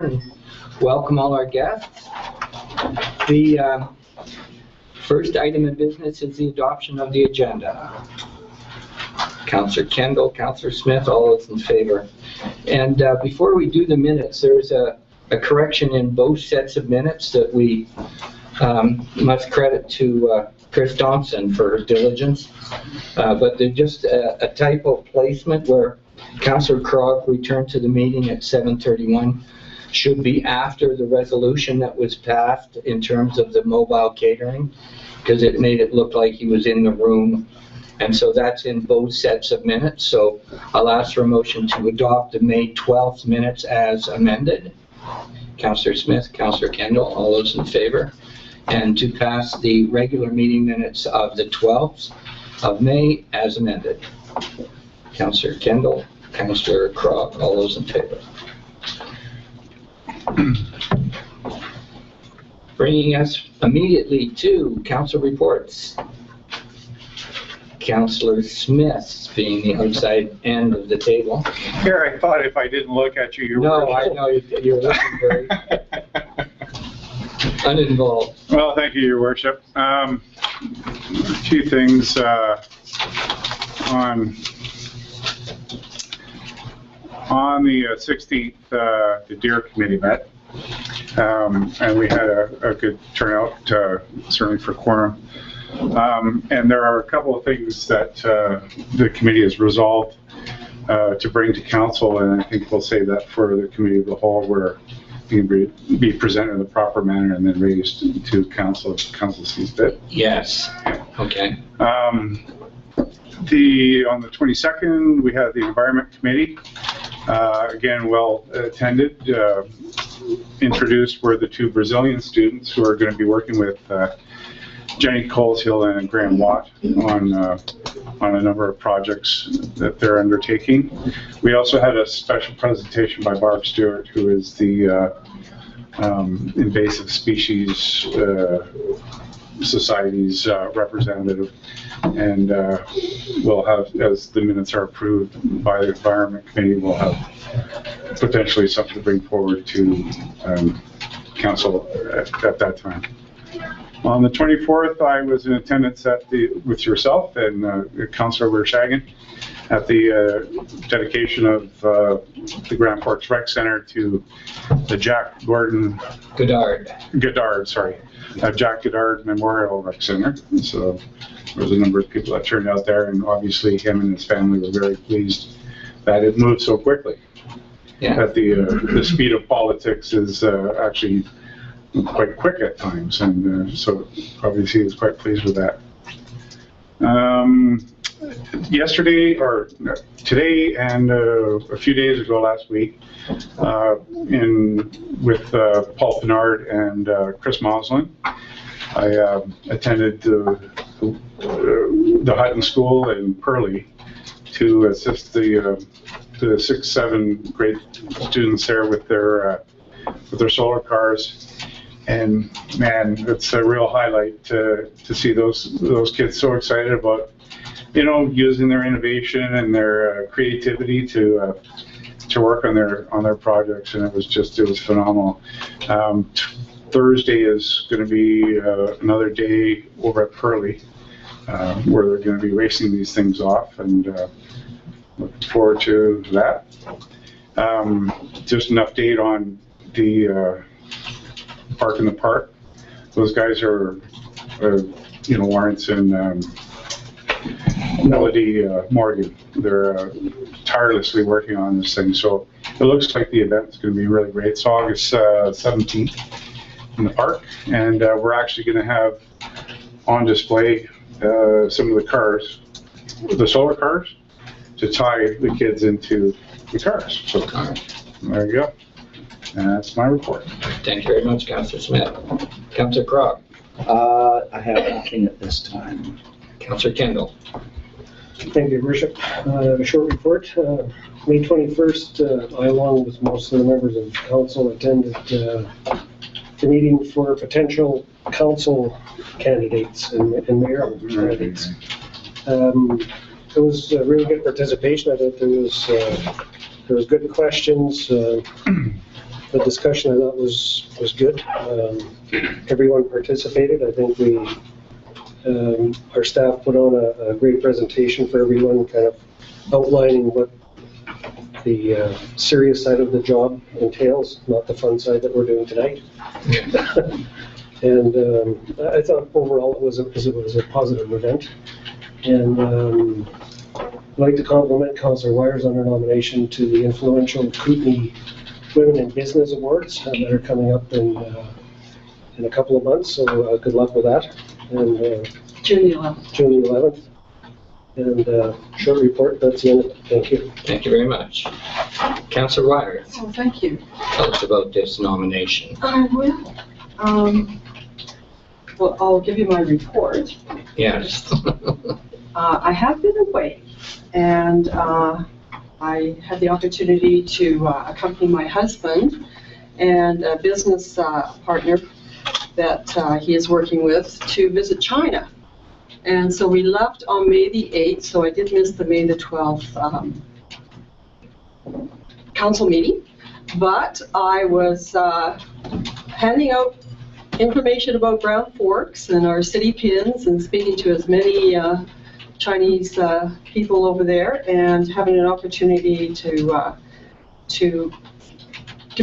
and welcome all our guests. The first item of business is the adoption of the agenda. Councillor Kendall, Councillor Smith, all those in favor. And before we do the minutes, there's a correction in both sets of minutes that we must credit to Chris Thompson for his diligence. But they're just a typo placement where Councillor Krog returned to the meeting at 7:31. Should be after the resolution that was passed in terms of the mobile catering, because it made it look like he was in the room. And so that's in both sets of minutes. So I'll ask for a motion to adopt the May 12th minutes as amended. Councillor Smith, Councillor Kendall, all those in favor. And to pass the regular meeting minutes of the 12th of May as amended. Councillor Kendall, Councillor Krog, all those in favor. Bringing us immediately to council reports. Councillor Smith being the outside end of the table. Here, I thought if I didn't look at you, you No, were... I know you're looking very uninvolved. Well, thank you, Your Worship. A few things on the 16th, the Deer Committee met, and we had a good turnout, certainly for quorum. And there are a couple of things that the committee has resolved to bring to council, and I think we'll say that for the committee of the whole, where it can be presented in the proper manner and then raised to council if council sees fit. Yes. Okay. On the 22nd, we had the Environment Committee. Again, well attended. Introduced were the two Brazilian students who are going to be working with Jenny Coleshill and Graham Watt on a number of projects that they're undertaking. We also had a special presentation by Barb Stewart, who is the Invasive Species Society's representative, and we'll have, as the minutes are approved by the Environment Committee, we'll have potentially something to bring forward to council at that time. On the 24th, I was in attendance with yourself and Councillor Wershagen at the dedication of the Grand Forks Rec Center to the Jack Goddard Memorial Rec Center. So there was a number of people that turned out there, and obviously him and his family were very pleased that it moved so quickly. Yeah. That the speed of politics is actually quite quick at times, and so obviously he was quite pleased with that. Yesterday, or today, and a few days ago last week, with Paul Pinard and Chris Moslin, I attended the Hutton School in Purley to assist the 6th, 7th grade students there with their solar cars. And man, it's a real highlight to see those kids so excited about, using their innovation and their creativity to work on their projects, and it was phenomenal. Thursday is going to be another day over at Purley where they're going to be racing these things off, and looking forward to that. Just an update on the Park in the Park. Those guys are, Lawrence and Melody Morgan. They're tirelessly working on this thing. So it looks like the event is going to be really great. It's August 17th in the park, and we're actually going to have on display some of the cars, the solar cars, to tie the kids into the cars. So there you go. And that's my report. Thank you very much, Councillor Smith. Councillor Krog. I have nothing at this time. Councillor Kendall. Thank you, Your Worship. A short report. May 21st, I, along with most of the members of council, attended the meeting for potential council candidates and mayoral candidates. It was a really good participation. I thought there was good questions. the discussion I thought was good. Everyone participated. I think our staff put on a great presentation for everyone, kind of outlining what the serious side of the job entails, not the fun side that we're doing tonight. And I thought overall it was a positive event. And I'd like to compliment Councillor Wires on her nomination to the influential Kootenay Women in Business Awards that are coming up in a couple of months. So good luck with that. And June the 11th. June the 11th. And short report, that's the end of it. Thank you. Thank you very much. Councillor Wires, Oh, thank you. tell us about this nomination. I will. Well, I'll give you my report. Yes. I have been away, and I had the opportunity to accompany my husband and a business partner that he is working with to visit China. And so we left on May the 8th, so I did miss the May the 12th council meeting. But I was handing out information about Grand Forks and our city pins and speaking to as many Chinese people over there and having an opportunity to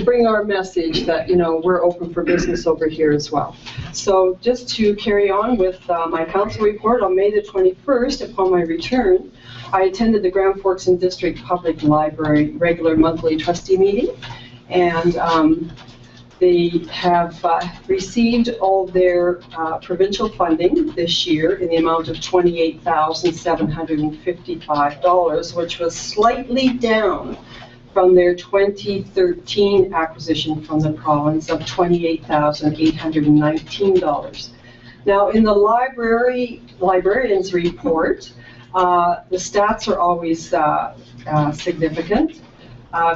bring our message that, you know, we're open for business over here as well. So just to carry on with my council report, on May the 21st, upon my return, I attended the Grand Forks and District Public Library regular monthly trustee meeting, and they have received all their provincial funding this year in the amount of $28,755, which was slightly down from their 2013 acquisition from the province of $28,819. Now, in the librarian's report, the stats are always significant.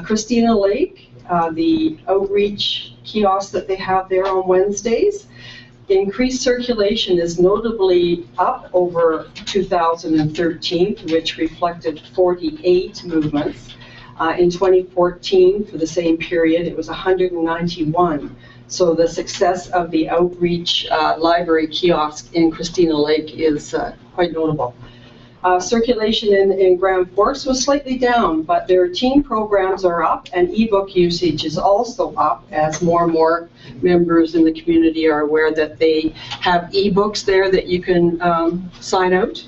Christina Lake, the outreach kiosk that they have there on Wednesdays, increased circulation is notably up over 2013, which reflected 48 movements. In 2014, for the same period, it was 191. So the success of the outreach library kiosk in Christina Lake is quite notable. Circulation in Grand Forks was slightly down, but their teen programs are up, and ebook usage is also up as more and more members in the community are aware that they have ebooks there that you can sign out.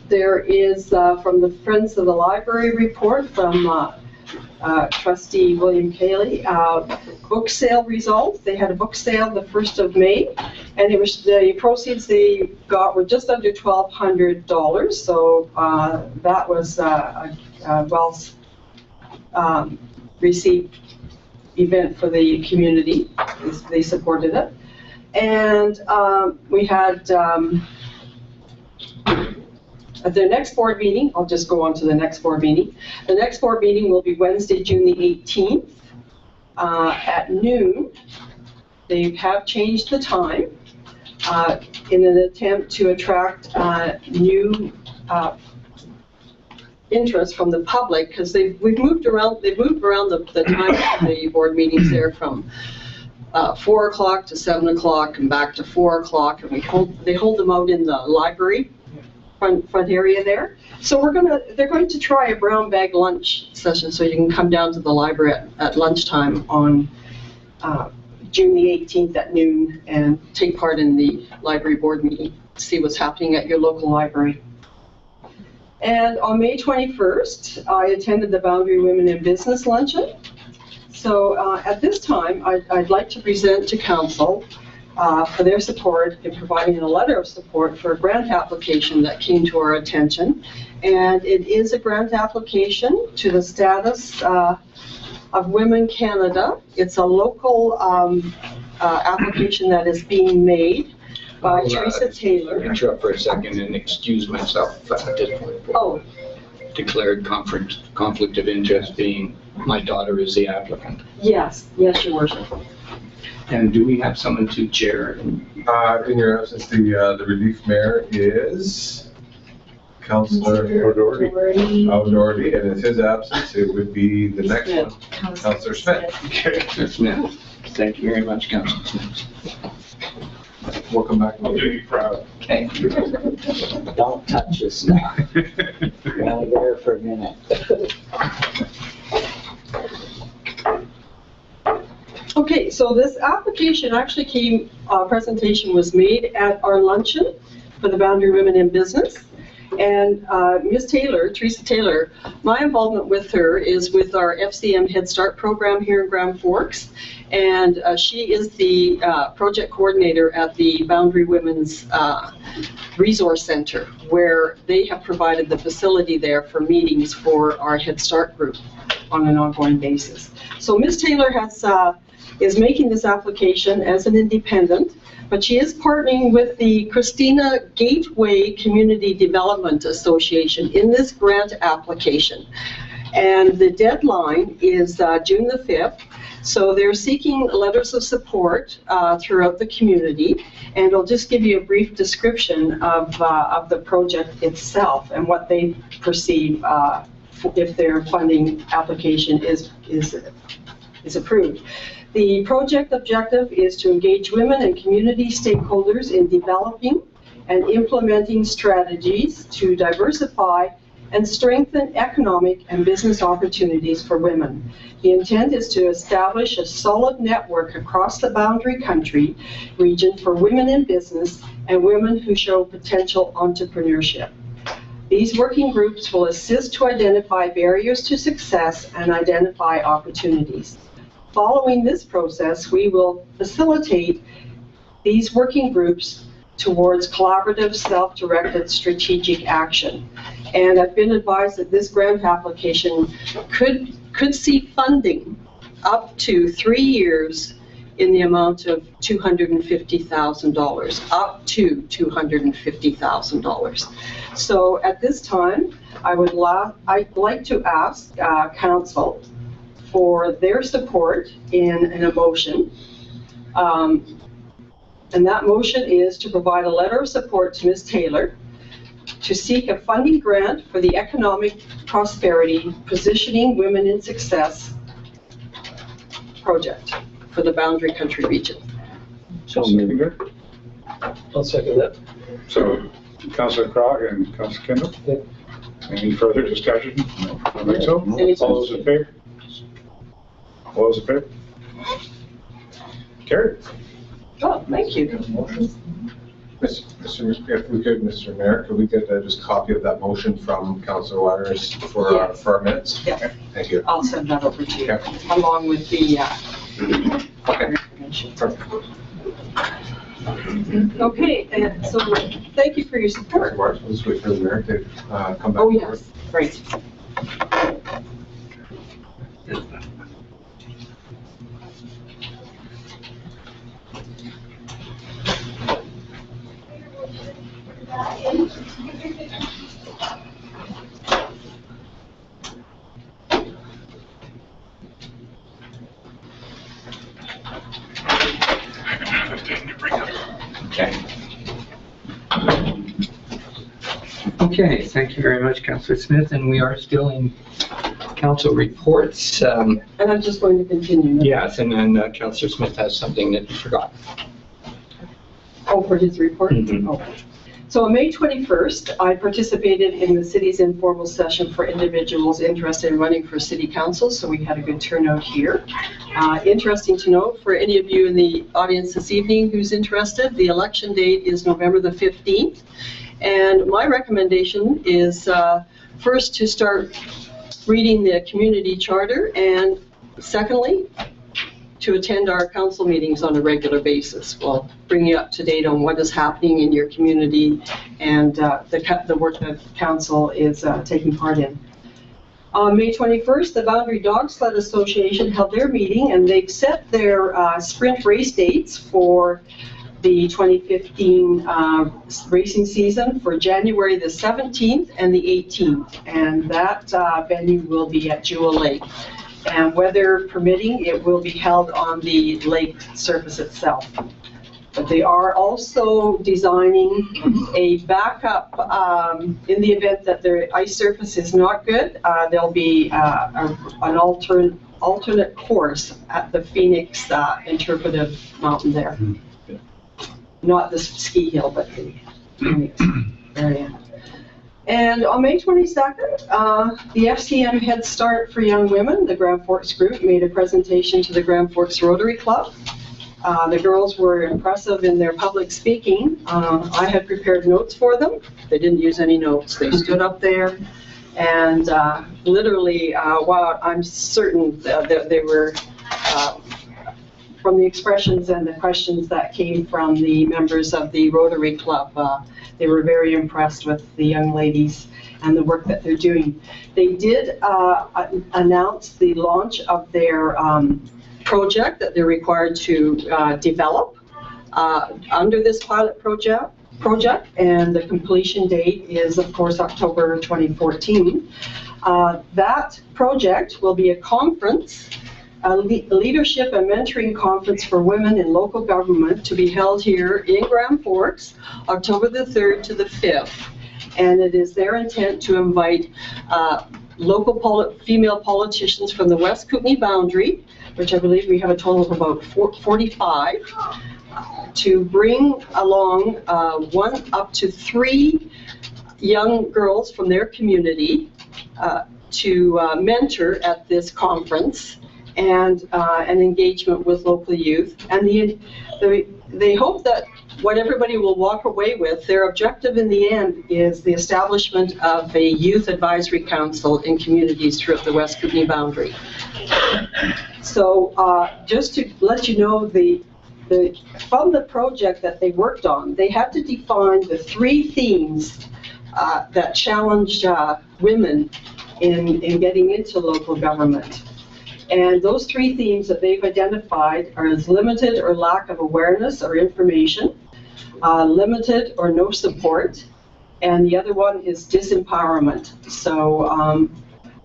There is, from the Friends of the Library report from Trustee William Cayley, book sale results. They had a book sale the 1st of May, and it was the proceeds they got were just under $1,200. So that was a well received event for the community. They supported it, and we had. At their next board meeting, I'll just go on to the next board meeting. The next board meeting will be Wednesday, June the 18th at noon. They have changed the time in an attempt to attract new interest from the public, because they've moved around the time of the board meetings there from 4 o'clock to 7 o'clock and back to 4 o'clock, and they hold them out in the library front area there. So they're going to try a brown bag lunch session, so you can come down to the library at lunchtime on June the 18th at noon and take part in the library board meeting, see what's happening at your local library. And on May 21st, I attended the Boundary Women in Business Luncheon. So at this time, I'd like to present to Council for their support in providing a letter of support for a grant application that came to our attention. And it is a grant application to the status of Women Canada. It's a local application that is being made by Teresa Taylor. Interrupt for a second and excuse myself at this point. Oh. Declared conflict of interest, being my daughter is the applicant. Yes, yes, Your Worship. And do we have someone to chair? In your absence, the relief mayor is Councillor O'Doherty. O'Doherty, and in his absence, it would be the next one, Councillor Smith. Councillor Smith. Thank you very much, Councillor Smith. We'll come back. I'll do you proud. Okay. Don't touch this now. We're only there for a minute. Okay, so this application actually came, presentation was made at our luncheon for the Boundary Women in Business. And Ms. Taylor, Teresa Taylor, my involvement with her is with our FCM Head Start program here in Grand Forks. And she is the project coordinator at the Boundary Women's Resource Center, where they have provided the facility there for meetings for our Head Start group on an ongoing basis. So Ms. Taylor is making this application as an independent, but she is partnering with the Christina Gateway Community Development Association in this grant application. And the deadline is June the 5th. So they're seeking letters of support throughout the community. And I'll just give you a brief description of the project itself and what they perceive if their funding application is approved. The project objective is to engage women and community stakeholders in developing and implementing strategies to diversify and strengthen economic and business opportunities for women. The intent is to establish a solid network across the Boundary Country region for women in business and women who show potential entrepreneurship. These working groups will assist to identify barriers to success and identify opportunities. Following this process, we will facilitate these working groups towards collaborative, self-directed strategic action. And I've been advised that this grant application could see funding up to 3 years in the amount of $250,000, up to $250,000. So at this time, I'd like to ask Council for their support in a motion. And that motion is to provide a letter of support to Ms. Taylor to seek a funding grant for the Economic Prosperity Positioning Women in Success project for the Boundary Country region. So moved. I'll second that. So, Councillor Crog and Councillor Kendall? Yep. Any further discussion? No, I don't think so. Any All those in favor? All those in favor? Carried. Oh, thank you. Mr. If we could, Mr. Mayor, could we get just a copy of that motion from Councillor Waters for our minutes? Yeah. Thank you. I'll send that over to you, Okay. along with the Okay. information. Perfect. Okay, and so thank you for your support. Mark, let's wait for the mayor to come back. Oh, yes, great. Okay, thank you very much, Councillor Smith, and we are still in council reports. And I'm just going to continue. Yes, and then Councillor Smith has something that he forgot. Oh, for his report? Mhm. Okay. So on May 21st, I participated in the city's informal session for individuals interested in running for city council, so we had a good turnout here. Interesting to note, for any of you in the audience this evening who's interested, the election date is November the 15th. And my recommendation is first to start reading the community charter, and secondly, to attend our council meetings on a regular basis. We'll bring you up to date on what is happening in your community and the work that council is taking part in. On May 21st, the Boundary Dog Sled Association held their meeting, and they've set their sprint race dates for the 2015 racing season for January the 17th and the 18th. And that venue will be at Jewel Lake. And weather permitting, it will be held on the lake surface itself. But they are also designing a backup in the event that their ice surface is not good. There'll be an alternate course at the Phoenix Interpretive Mountain there. Not the ski hill, but the Phoenix area. And on May 22nd, the FCM Head Start for Young Women, the Grand Forks group, made a presentation to the Grand Forks Rotary Club. The girls were impressive in their public speaking. I had prepared notes for them. They didn't use any notes. They stood up there and literally, wow, I'm certain that they were, from the expressions and the questions that came from the members of the Rotary Club, they were very impressed with the young ladies and the work that they're doing. They did announce the launch of their project that they're required to develop under this pilot project, and the completion date is, of course, October 2014. That project will be a conference, a leadership and mentoring conference for women in local government to be held here in Grand Forks, October the 3rd to the 5th. And it is their intent to invite local female politicians from the West Kootenay boundary, which I believe we have a total of about 45, to bring along 1 up to 3 young girls from their community to mentor at this conference, and an engagement with local youth. And they hope that what everybody will walk away with, their objective in the end is the establishment of a youth advisory council in communities throughout the West Kootenay boundary. So just to let you know, from the project that they worked on, they had to define the 3 themes that challenged women in getting into local government. And those 3 themes that they've identified are as limited or lack of awareness or information, limited or no support, and the other one is disempowerment. So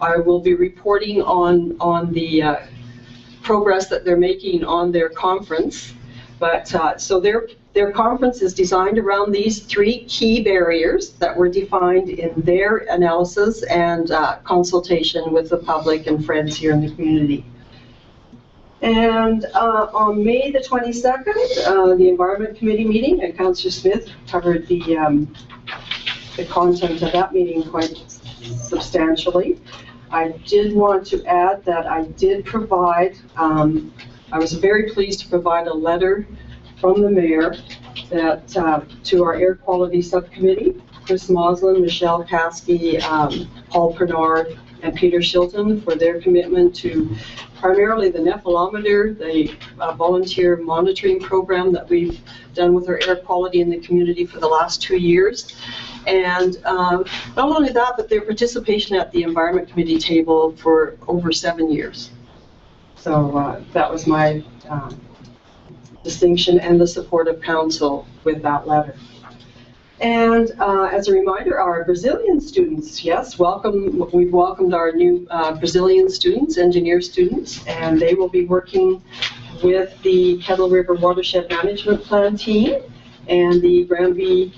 I will be reporting on the progress that they're making on their conference. But so their conference is designed around these 3 key barriers that were defined in their analysis and consultation with the public and friends here in the community. And on May the 22nd, the Environment Committee meeting, and Councillor Smith covered the content of that meeting quite substantially. I did want to add that I did provide, I was very pleased to provide a letter from the mayor that to our air quality subcommittee, Chris Moslin, Michelle Caskey, Paul Pernard, and Peter Shilton for their commitment to primarily the nephelometer, the volunteer monitoring program that we've done with our air quality in the community for the last 2 years. And not only that, but their participation at the Environment Committee table for over 7 years. So that was my distinction and the support of council with that letter. And as a reminder, our Brazilian students, yes, we've welcomed our new Brazilian students, engineer students, and they will be working with the Kettle River Watershed Management Plan team and the Granby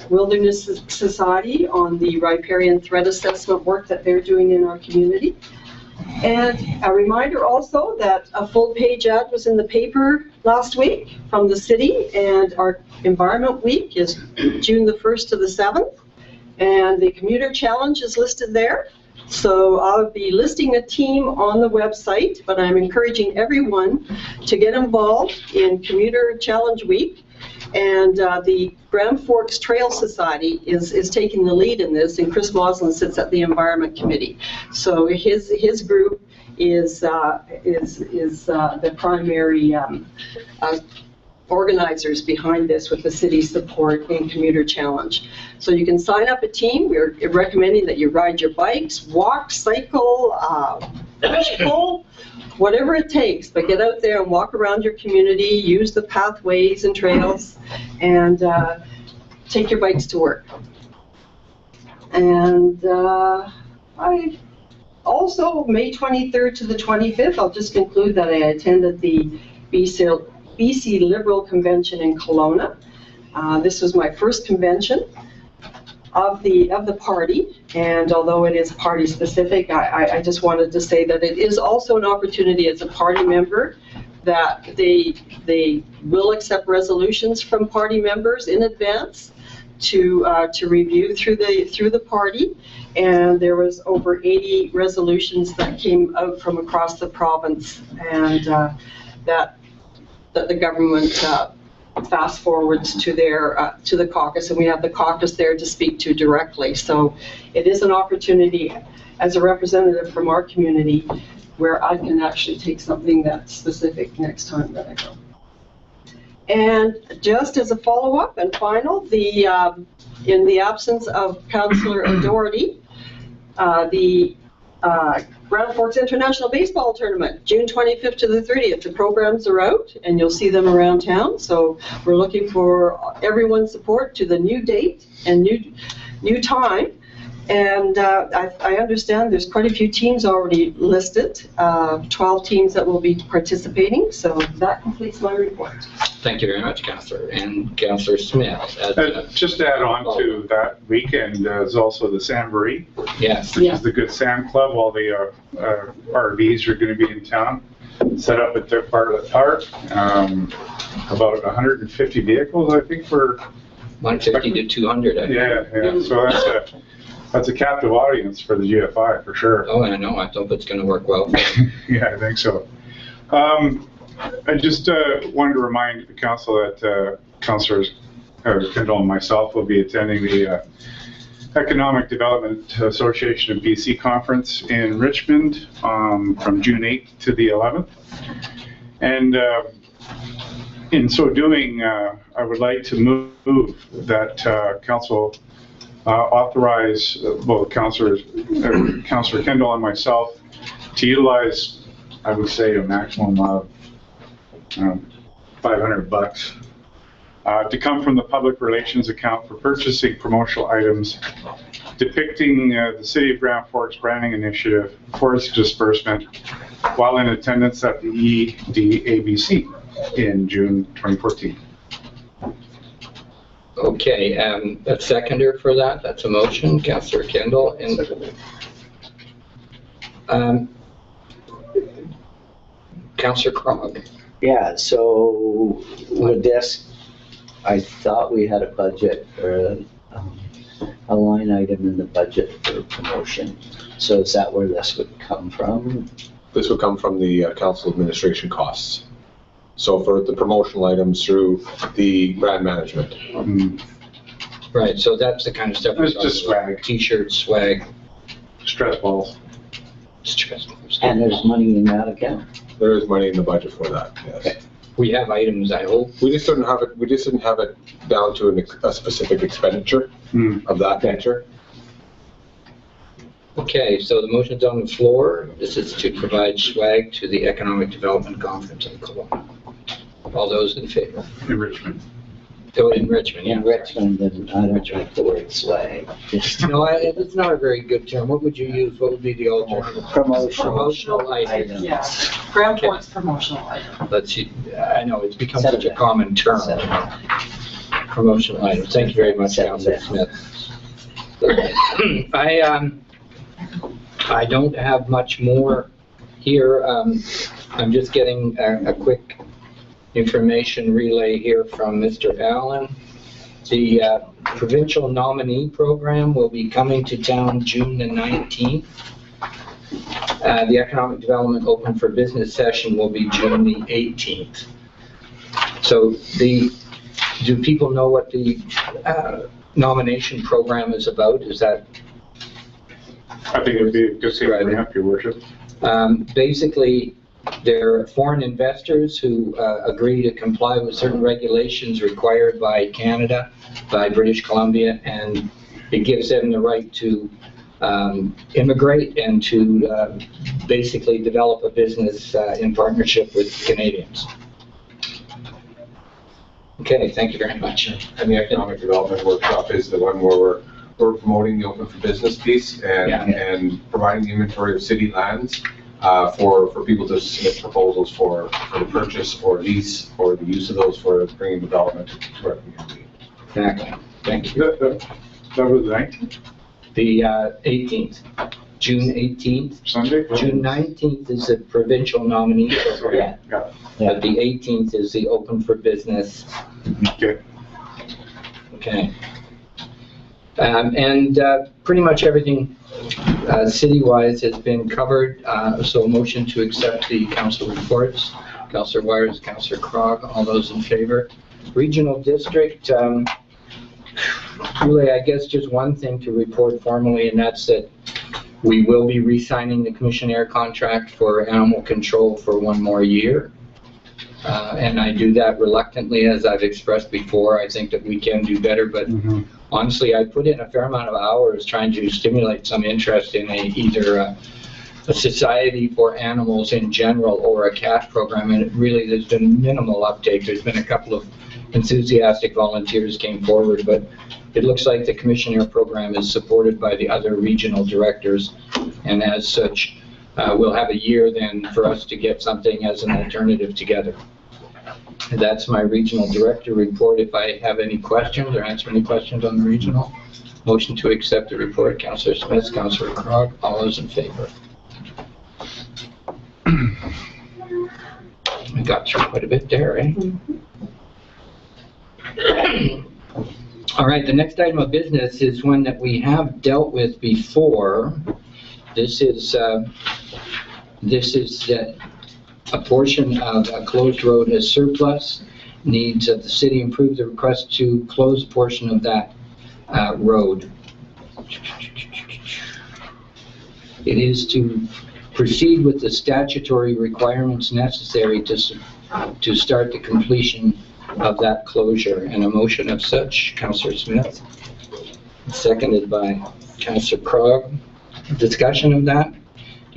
Wilderness Society on the riparian threat assessment work that they're doing in our community. And a reminder also that a full-page ad was in the paper last week from the city, and our Environment Week is June the 1st to the 7th, and the Commuter Challenge is listed there. So I'll be listing a team on the website, but I'm encouraging everyone to get involved in Commuter Challenge Week. And the Grand Forks Trail Society is taking the lead in this, and Chris Moslin sits at the Environment Committee. So his group is the primary organizers behind this with the city's support in Commuter Challenge. So you can sign up a team. We're recommending that you ride your bikes, walk, cycle, pull, whatever it takes, but get out there and walk around your community, use the pathways and trails, and take your bikes to work. And I also, May 23rd to the 25th, I'll just conclude that I attended the B BC Liberal Convention in Kelowna. This was my first convention of the party, and although it is party specific, I just wanted to say that it is also an opportunity as a party member that they will accept resolutions from party members in advance to review through the party, and there was over 80 resolutions that came out from across the province, and that the government fast forwards to their to the caucus, and we have the caucus there to speak to directly. So it is an opportunity as a representative from our community where I can actually take something that's specific next time that I go. And just as a follow-up and final, in the absence of Councillor Doherty, the Grand Forks International Baseball Tournament, June 25th to the 30th. The programs are out, and you'll see them around town. So we're looking for everyone's support to the new date and new time. And I understand there's quite a few teams already listed, 12 teams that will be participating. So that completes my report. Thank you very much, Councillor. And Councillor Smith. Just to add on to that weekend is also the Samboree, Yes. which is the Good Sam Club. All the RVs are going to be in town, set up at their Bartlett Park. About 150 vehicles, I think, for 150 to 200. I think. Yeah. So that's a captive audience for the GFI for sure. Oh, I know. I hope it's going to work well. Yeah, I think so. I just wanted to remind the council that Councillor Kendall and myself will be attending the Economic Development Association of BC conference in Richmond from June 8th to the 11th. And in so doing, I would like to move that council authorize both Councillor Kendall and myself to utilize, I would say, a maximum of $500 to come from the public relations account for purchasing promotional items depicting the City of Grand Forks branding initiative for its disbursement while in attendance at the EDABC in June 2014. Okay, a seconder for that. That's a motion, Councillor Kendall. And Councillor Krog. Yeah, so with this, I thought we had a budget or a line item in the budget for promotion. So is that where this would come from? This would come from the council administration costs. So for the promotional items through the brand management. Right, so that's the kind of stuff. It's just swag. T-shirts, swag. Stress balls. And there's money in that account? There is money in the budget for that, yes. Okay. We have items, I hope. We just didn't have it down to a specific expenditure of that nature. Okay, so the motion's on the floor. This is to provide swag to the Economic Development Conference in Kelowna. All those in favor? In Richmond. Oh, in Richmond, yeah. In Richmond, and I don't like the word swag. Just No, it's not a very good term. What would you use? What would be the alternative? Promotional items. Yes, Grand Forks promotional item. Let's see, I know, it's become such a common term. Promotional items. Thank you very much, Councillor Smith. I don't have much more here. I'm just getting a quick information relay here from Mr. Allen. The provincial nominee program will be coming to town June the 19th. The economic development open for business session will be June the 18th. So do people know what the nomination program is about? Is that? I think it would be a good thing to bring up, Your Worship. Basically, they're foreign investors who agree to comply with certain regulations required by Canada, by British Columbia, and it gives them the right to immigrate and to basically develop a business in partnership with Canadians. Okay, thank you very much. And the economic development workshop is the one where we're promoting the open for business piece and providing the inventory of city lands for people to submit proposals for the purchase or lease or the use of those for bringing development to our community. Exactly. Thank you. That was the 19th, The 18th, June 18th. Sunday? June 19th is the provincial nominee, Yeah. Yeah, but the 18th is the open for business. okay. Okay. And pretty much everything city-wise has been covered, so a motion to accept the council reports. Councillor Wires, Councillor Krog, all those in favor. Regional district, really, I guess just one thing to report formally, and that's that we will be re-signing the commissionaire contract for animal control for one more year. And I do that reluctantly, as I've expressed before. I think that we can do better, but honestly, I put in a fair amount of hours trying to stimulate some interest in either a society for animals in general or a cash program, and there's been minimal uptake. There's been a couple of enthusiastic volunteers came forward, but it looks like the commissioner program is supported by the other regional directors, and as such, we'll have a year then for us to get something as an alternative together. That's my regional director report. If I have any questions or answer any questions on the regional, motion to accept the report. Councillor Smith, Councillor Krog, all those in favor. We got through quite a bit there, eh? All right, the next item of business is one that we have dealt with before. This is a portion of a closed road as surplus. Needs that the city improve the request to close a portion of that road. It is to proceed with the statutory requirements necessary to start the completion of that closure, and a motion of such. Councillor Smith, seconded by Councillor Krog. Discussion of that? Do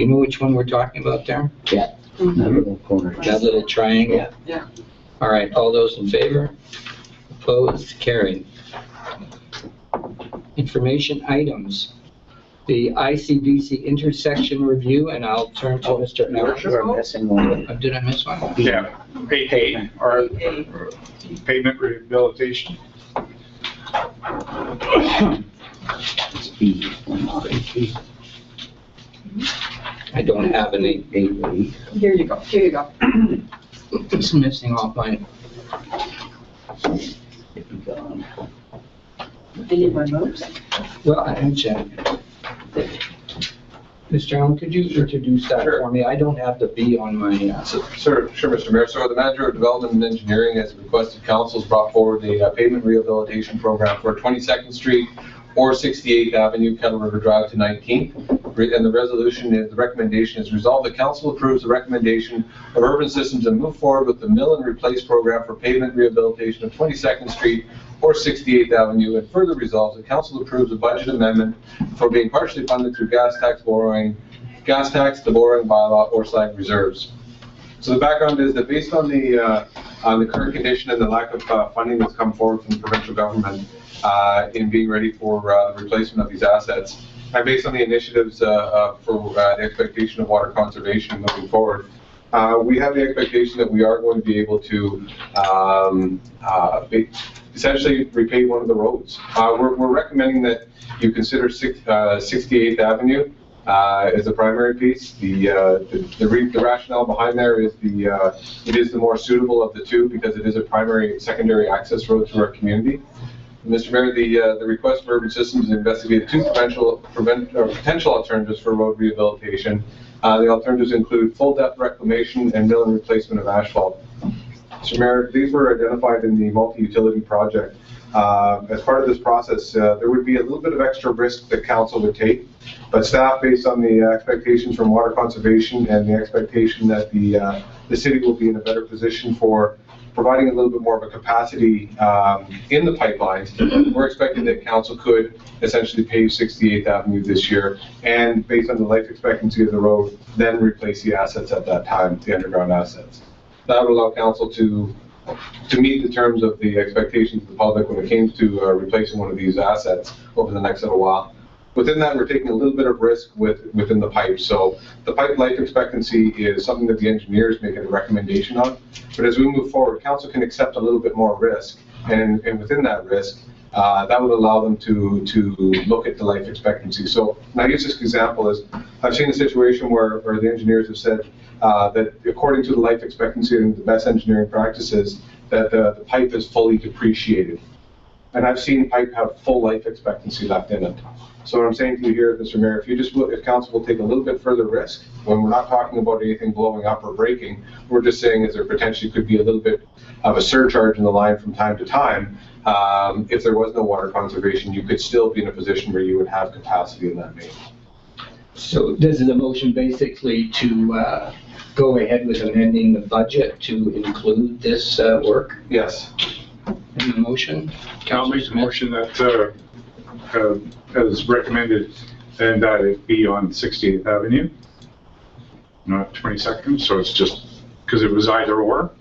you know which one we're talking about there? Yeah. That little corner. That little triangle? Yeah. Yeah. All right, all those in favor? Opposed? Carried. Information items. The ICBC intersection review, and I'll turn to Mr. Ellis. We're missing one. Did I miss one? Yeah, or pavement rehabilitation. It's B. I don't have any. Here you go, here you go. It's missing off mine. I need my notes. Well, I actually, Mr. Allen, could you introduce that Sure. for me? I don't have the B on my, Sure, Mr. Mayor. So the Manager of Development and Engineering has requested council's brought forward a pavement rehabilitation program for 22nd Street or 68th Avenue, Kettle River Drive to 19th. And the recommendation is resolved that council approves the recommendation of Urban Systems and move forward with the mill and replace program for pavement rehabilitation of 22nd Street or 68th Avenue, and further resolves that council approves a budget amendment for being partially funded through gas tax, the borrowing bylaw, or SLAG reserves. So the background is that based on the current condition and the lack of funding that's come forward from the provincial government in being ready for the replacement of these assets, and based on the initiatives for the expectation of water conservation moving forward, we have the expectation that we are going to be able to essentially repave one of the roads. We're recommending that you consider 68th Avenue as the primary piece. The rationale behind there is it is the more suitable of the two because it is a secondary access road to our community. Mr. Mayor, the request for Urban Systems is to investigate two potential alternatives for road rehabilitation. The alternatives include full depth reclamation and mill and replacement of asphalt. Mr. Mayor, these were identified in the multi-utility project. As part of this process, there would be a little bit of extra risk that council would take, but staff, based on the expectations from water conservation and the expectation that the city will be in a better position for providing a little bit more of a capacity in the pipelines, we're expecting that council could essentially pave 68th Avenue this year, and based on the life expectancy of the road, then replace the assets at that time, the underground assets. That would allow council to meet the terms of the expectations of the public when it came to replacing one of these assets over the next little while. Within that, we're taking a little bit of risk within the pipe. So the pipe life expectancy is something that the engineers make a recommendation on. But as we move forward, council can accept a little bit more risk. And within that risk, that would allow them to look at the life expectancy. So, and I use this example as I've seen a situation where the engineers have said that according to the life expectancy and the best engineering practices, that the pipe is fully depreciated. And I've seen pipe have full life expectancy left in it. So what I'm saying to you here, Mr. Mayor, if council will take a little bit further risk, when we're not talking about anything blowing up or breaking, we're just saying is there potentially could be a little bit of a surcharge in the line from time to time. If there was no water conservation, you could still be in a position where you would have capacity in that main. So this is a motion basically to go ahead with amending the budget to include this work Yes. in the motion. I'll make the motion that, as recommended, and that it be on 68th Avenue, not 22nd, so it's just, because it was either or.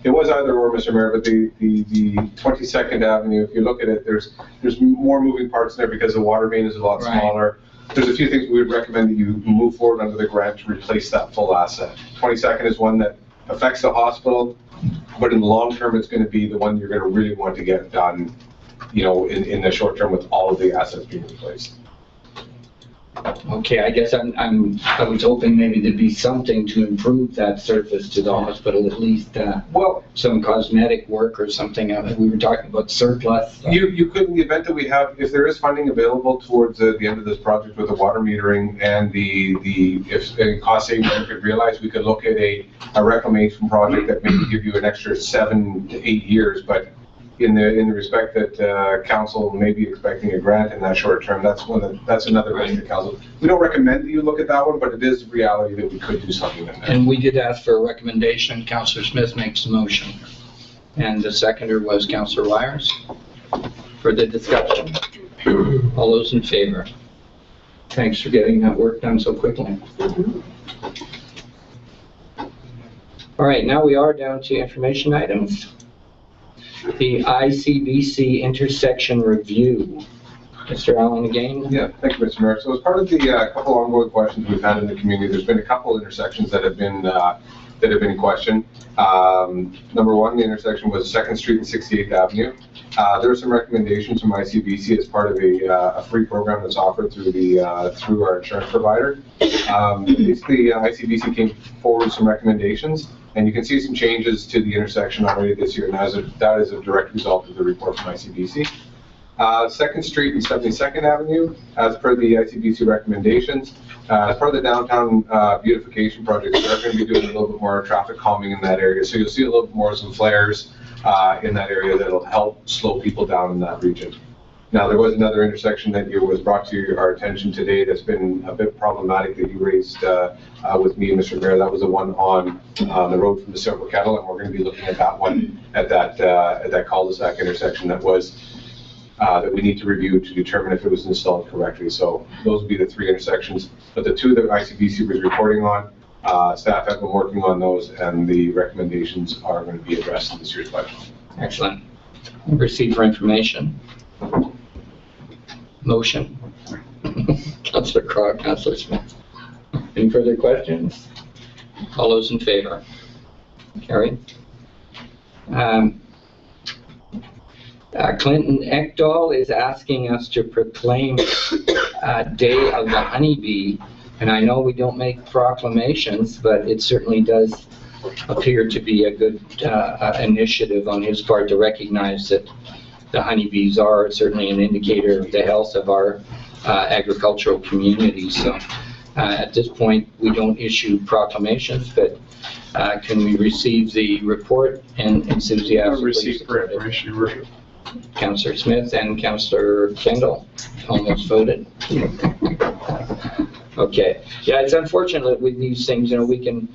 It was either or, Mr. Mayor, but the 22nd Avenue, if you look at it, there's more moving parts there because the water main is a lot Right. smaller. There's a few things we would recommend that you move forward under the grant to replace that full asset. 22nd is one that affects the hospital, but in the long term, it's going to be the one you're going to really want to get done, you know, in the short term with all of the assets being replaced. Okay, I guess I was hoping maybe there'd be something to improve that surface to the hospital, at least Well, some cosmetic work or something. We were talking about surplus. you could, in the event that we have, if there is funding available towards the end of this project with the water metering and if any cost savings we could realize, we could look at a reclamation project that maybe give you an extra 7 to 8 years, but in the respect that council may be expecting a grant in that short term, that's another risk to council. We don't recommend that you look at that one, but it is reality that we could do something in there. And we did ask for a recommendation. Councillor Smith makes the motion. And the seconder was Councillor Wires. Further discussion? All those in favor? Thanks for getting that work done so quickly. All right, now we are down to information items. The ICBC intersection review. Mr. Allen again? Yeah, thank you, Mr. Mayor. So as part of the couple ongoing questions we've had in the community, there's been a couple intersections that have been questioned. Number one, the intersection was 2nd Street and 68th Avenue. There were some recommendations from ICBC as part of a free program that's offered through our insurance provider. Basically, ICBC came forward with some recommendations, and you can see some changes to the intersection already this year, and that is a direct result of the report from ICBC. 2nd Street and 72nd Avenue, as per the ICBC recommendations, as part of the downtown beautification project, we're going to be doing a little bit more traffic calming in that area. So you'll see a little bit more some flares in that area that'll help slow people down in that region. Now, there was another intersection that was brought to our attention today that's been a bit problematic that you raised with me and Mr. Mayor. That was the one on the road from the Silver Kettle, and we're going to be looking at that one at that cul-de-sac intersection that we need to review to determine if it was installed correctly. So those would be the 3 intersections. But the 2 that ICBC was reporting on, staff have been working on those, and the recommendations are going to be addressed in this year's budget. Excellent. Receive for information. Motion. Councillor Crog, Councillor Smith. Any further questions? All those in favor? Carried. Clinton Ekdahl is asking us to proclaim Day of the Honeybee, and I know we don't make proclamations, but it certainly does appear to be a good initiative on his part to recognize that the honeybees are certainly an indicator of the health of our agricultural community. So at this point, we don't issue proclamations, but can we receive the report and enthusiastically Receive for support it? information, Your Worship. Councillor Smith and Councillor Kendall almost voted. Okay. Yeah, it's unfortunate with these things, you know, we can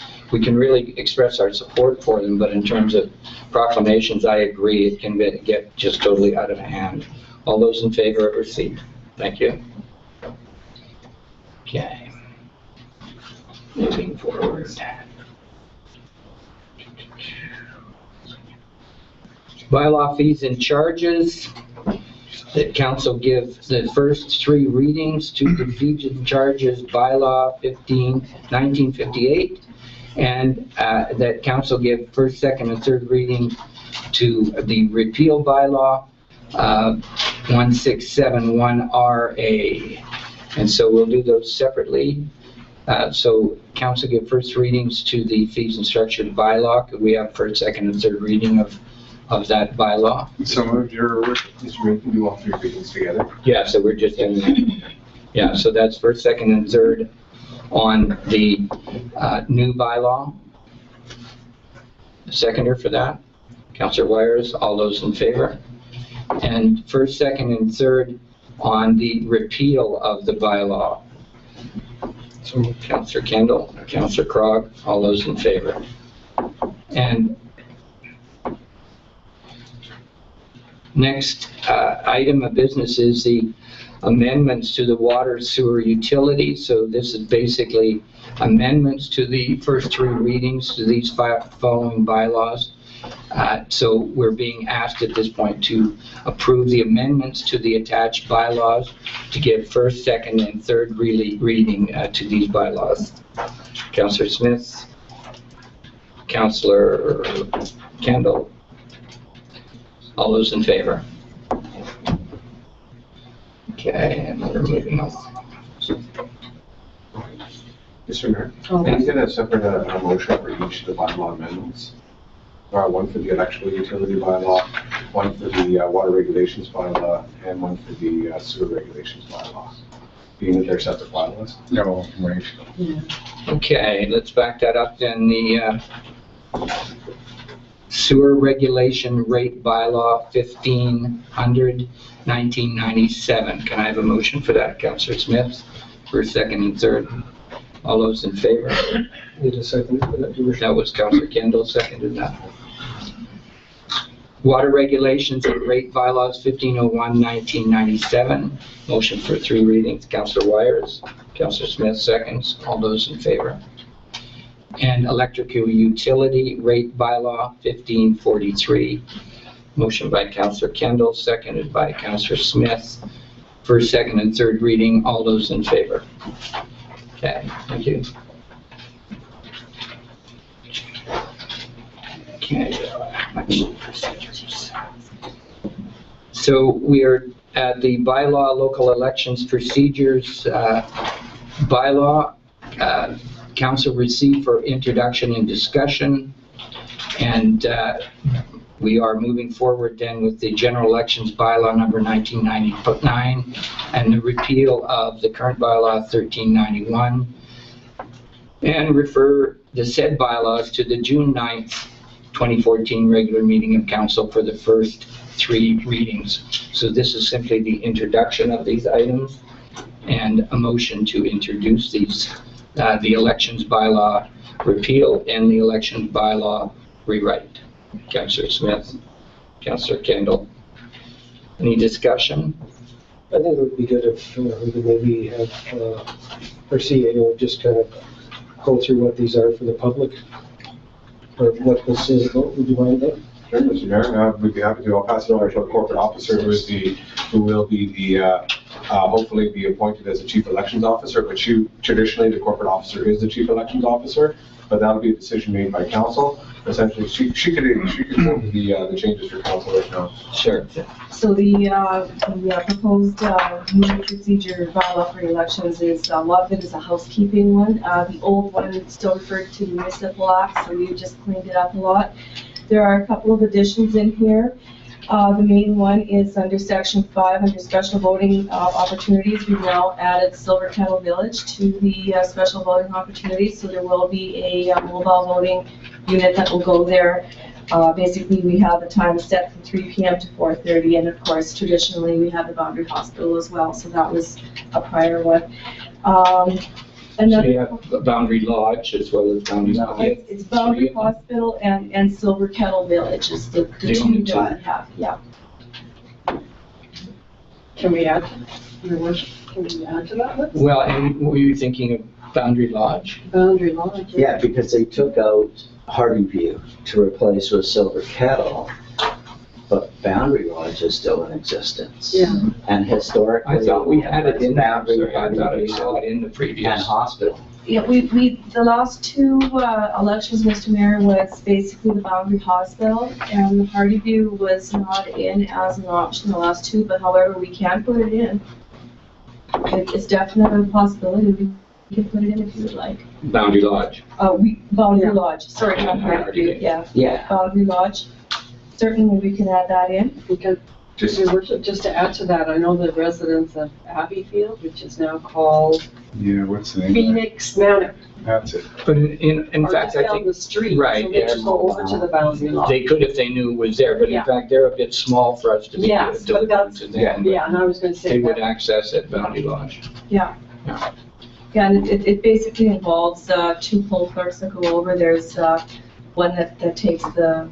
really express our support for them, but in terms of proclamations, I agree, it can get just totally out of hand. All those in favor of receipt? Thank you. Okay. Moving forward. Bylaw fees and charges. that council give the first three readings to the fees and charges bylaw 1958, and that council give first, second, and third reading to the repeal bylaw 1671RA. And so we'll do those separately. So council give first readings to the fees and structured bylaw. Could we have first, second, and third reading of that bylaw? So moved, Your Worship. Mr. Mayor, can do all three readings together? Yeah, so we're just in that. Yeah, so that's first, second, and third on the new bylaw. Seconder for that, Councillor Wires. All those in favor? And first, second, and third on the repeal of the bylaw. So Councillor Kendall, Councillor Krog, all those in favor. And next item of business is the amendments to the water sewer utility. So this is basically amendments to the first three readings to these following bylaws. So we're being asked at this point to approve the amendments to the attached bylaws to give first, second, and third reading to these bylaws. Councillor Smith, Councillor Kendall, all those in favor? Okay, and we're moving on. Mr. Mayor, can you get a separate motion for each of the bylaw amendments? One for the electrical utility bylaw, one for the water regulations bylaw, and one for the sewer regulations bylaw, being that they're separate bylaws. No, right. Okay, let's back that up then. The sewer regulation rate bylaw 1500, 1997. Can I have a motion for that, Councillor Smith? First, second, and third. All those in favor? Need a second for that, Your Worship? That was Councillor Kendall, seconded that. Water regulations and rate bylaws 1501, 1997. Motion for three readings, Councillor Wires. Councillor Smith, seconds. All those in favor. And electrical utility rate bylaw 1543. Motion by Councillor Kendall, seconded by Councillor Smith. First, second, and third reading. All those in favor. Okay, thank you. Okay. So we are at the bylaw local elections procedures bylaw. Council received for introduction and discussion, and we are moving forward then with the general elections bylaw number 1999 and the repeal of the current bylaw 1391, and refer the said bylaws to the June 9th 2014 regular meeting of council for the first three readings. So this is simply the introduction of these items and a motion to introduce these, the elections bylaw repeal and the elections bylaw rewrite. Councillor Smith, Councillor Kendall. Any discussion? I think it would be good if we could maybe have our CAO just kind of go through what these are for the public, or what this is about. Would you mind that? Sure, Mr. Mayor, we'd be happy to. I'll pass it over to our corporate officer, who will be the, hopefully be appointed as the chief elections officer, but traditionally the corporate officer is the chief elections officer, but that'll be a decision made by council. Essentially, she could move the changes for council right now. Sure. So the proposed new procedure bylaw for elections is, a lot of it is a housekeeping one. The old one still referred to the municipal act, so we just cleaned it up a lot. There are a couple of additions in here. The main one is under section 5, under special voting opportunities. We've now added Silver Kettle Village to the special voting opportunities, so there will be a mobile voting unit that will go there. Basically, we have the time set from 3 p.m. to 4:30, and of course, traditionally, we have the Boundary Hospital as well, so that was a prior one. So you have Boundary Lodge as well as Boundary. It's Boundary Hospital and Silver Kettle Village is the only two that we have, yeah. Can we add, Your Worship, can we add to that list? Well, and were you thinking of Boundary Lodge? Boundary Lodge. Yeah, because they took out Hardyview to replace with Silver Kettle. but Boundary Lodge is still in existence. Yeah. And historically. I thought we had it in that, Boundary I thought I Lodge saw it in the and previous. hospital. Yeah, the last two elections, Mr. Mayor, was basically the Boundary Hospital, and the Hardyview was not in as an option the last two, but however, we can put it in. It's definitely a possibility, we can put it in if you would like. Boundary Lodge. Boundary Yeah. Lodge, sorry, not Hardyview, yeah, Yeah, Boundary Lodge. Certainly, we can add that in. Okay. Just, Your Worship, just to add to that, I know the residents of Abbeyfield, which is now called Yeah, what's the name? Phoenix Manor, That's it. But in are fact, just I down think the street. right, So they it's- could go over to the Boundary Lodge. they could if they knew it was there, but in Yeah. fact, they're a bit small for us to be Yes, but delivering that's- to them. Yeah, and I was gonna They say would that, access at Boundary Lodge. Yeah, and it basically involves two poll clerks that go over. There's one that takes the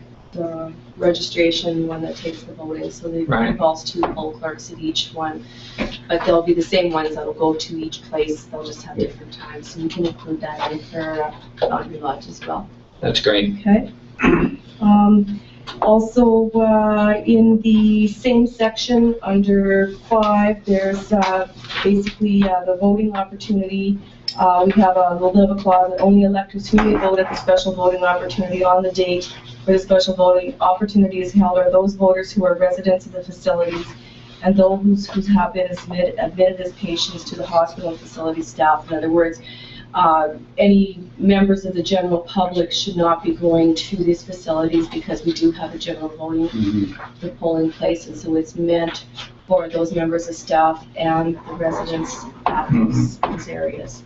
registration, one that takes the voting, so it Right. involves two poll clerks at each one. But they'll be the same ones that'll go to each place, they'll just have different times, so we can include that in for Boundary Lodge as well. That's great. Okay. Also, in the same section, under 5, there's basically the voting opportunity. We have a little bit of a clause that only electors who may vote at the special voting opportunity on the date where the special voting opportunity is held are those voters who are residents of the facilities and those who have been admitted as patients to the hospital and facility staff. In other words, any members of the general public should not be going to these facilities because we do have a general voting the polling place, and so it's meant for those members of staff and the residents at those areas.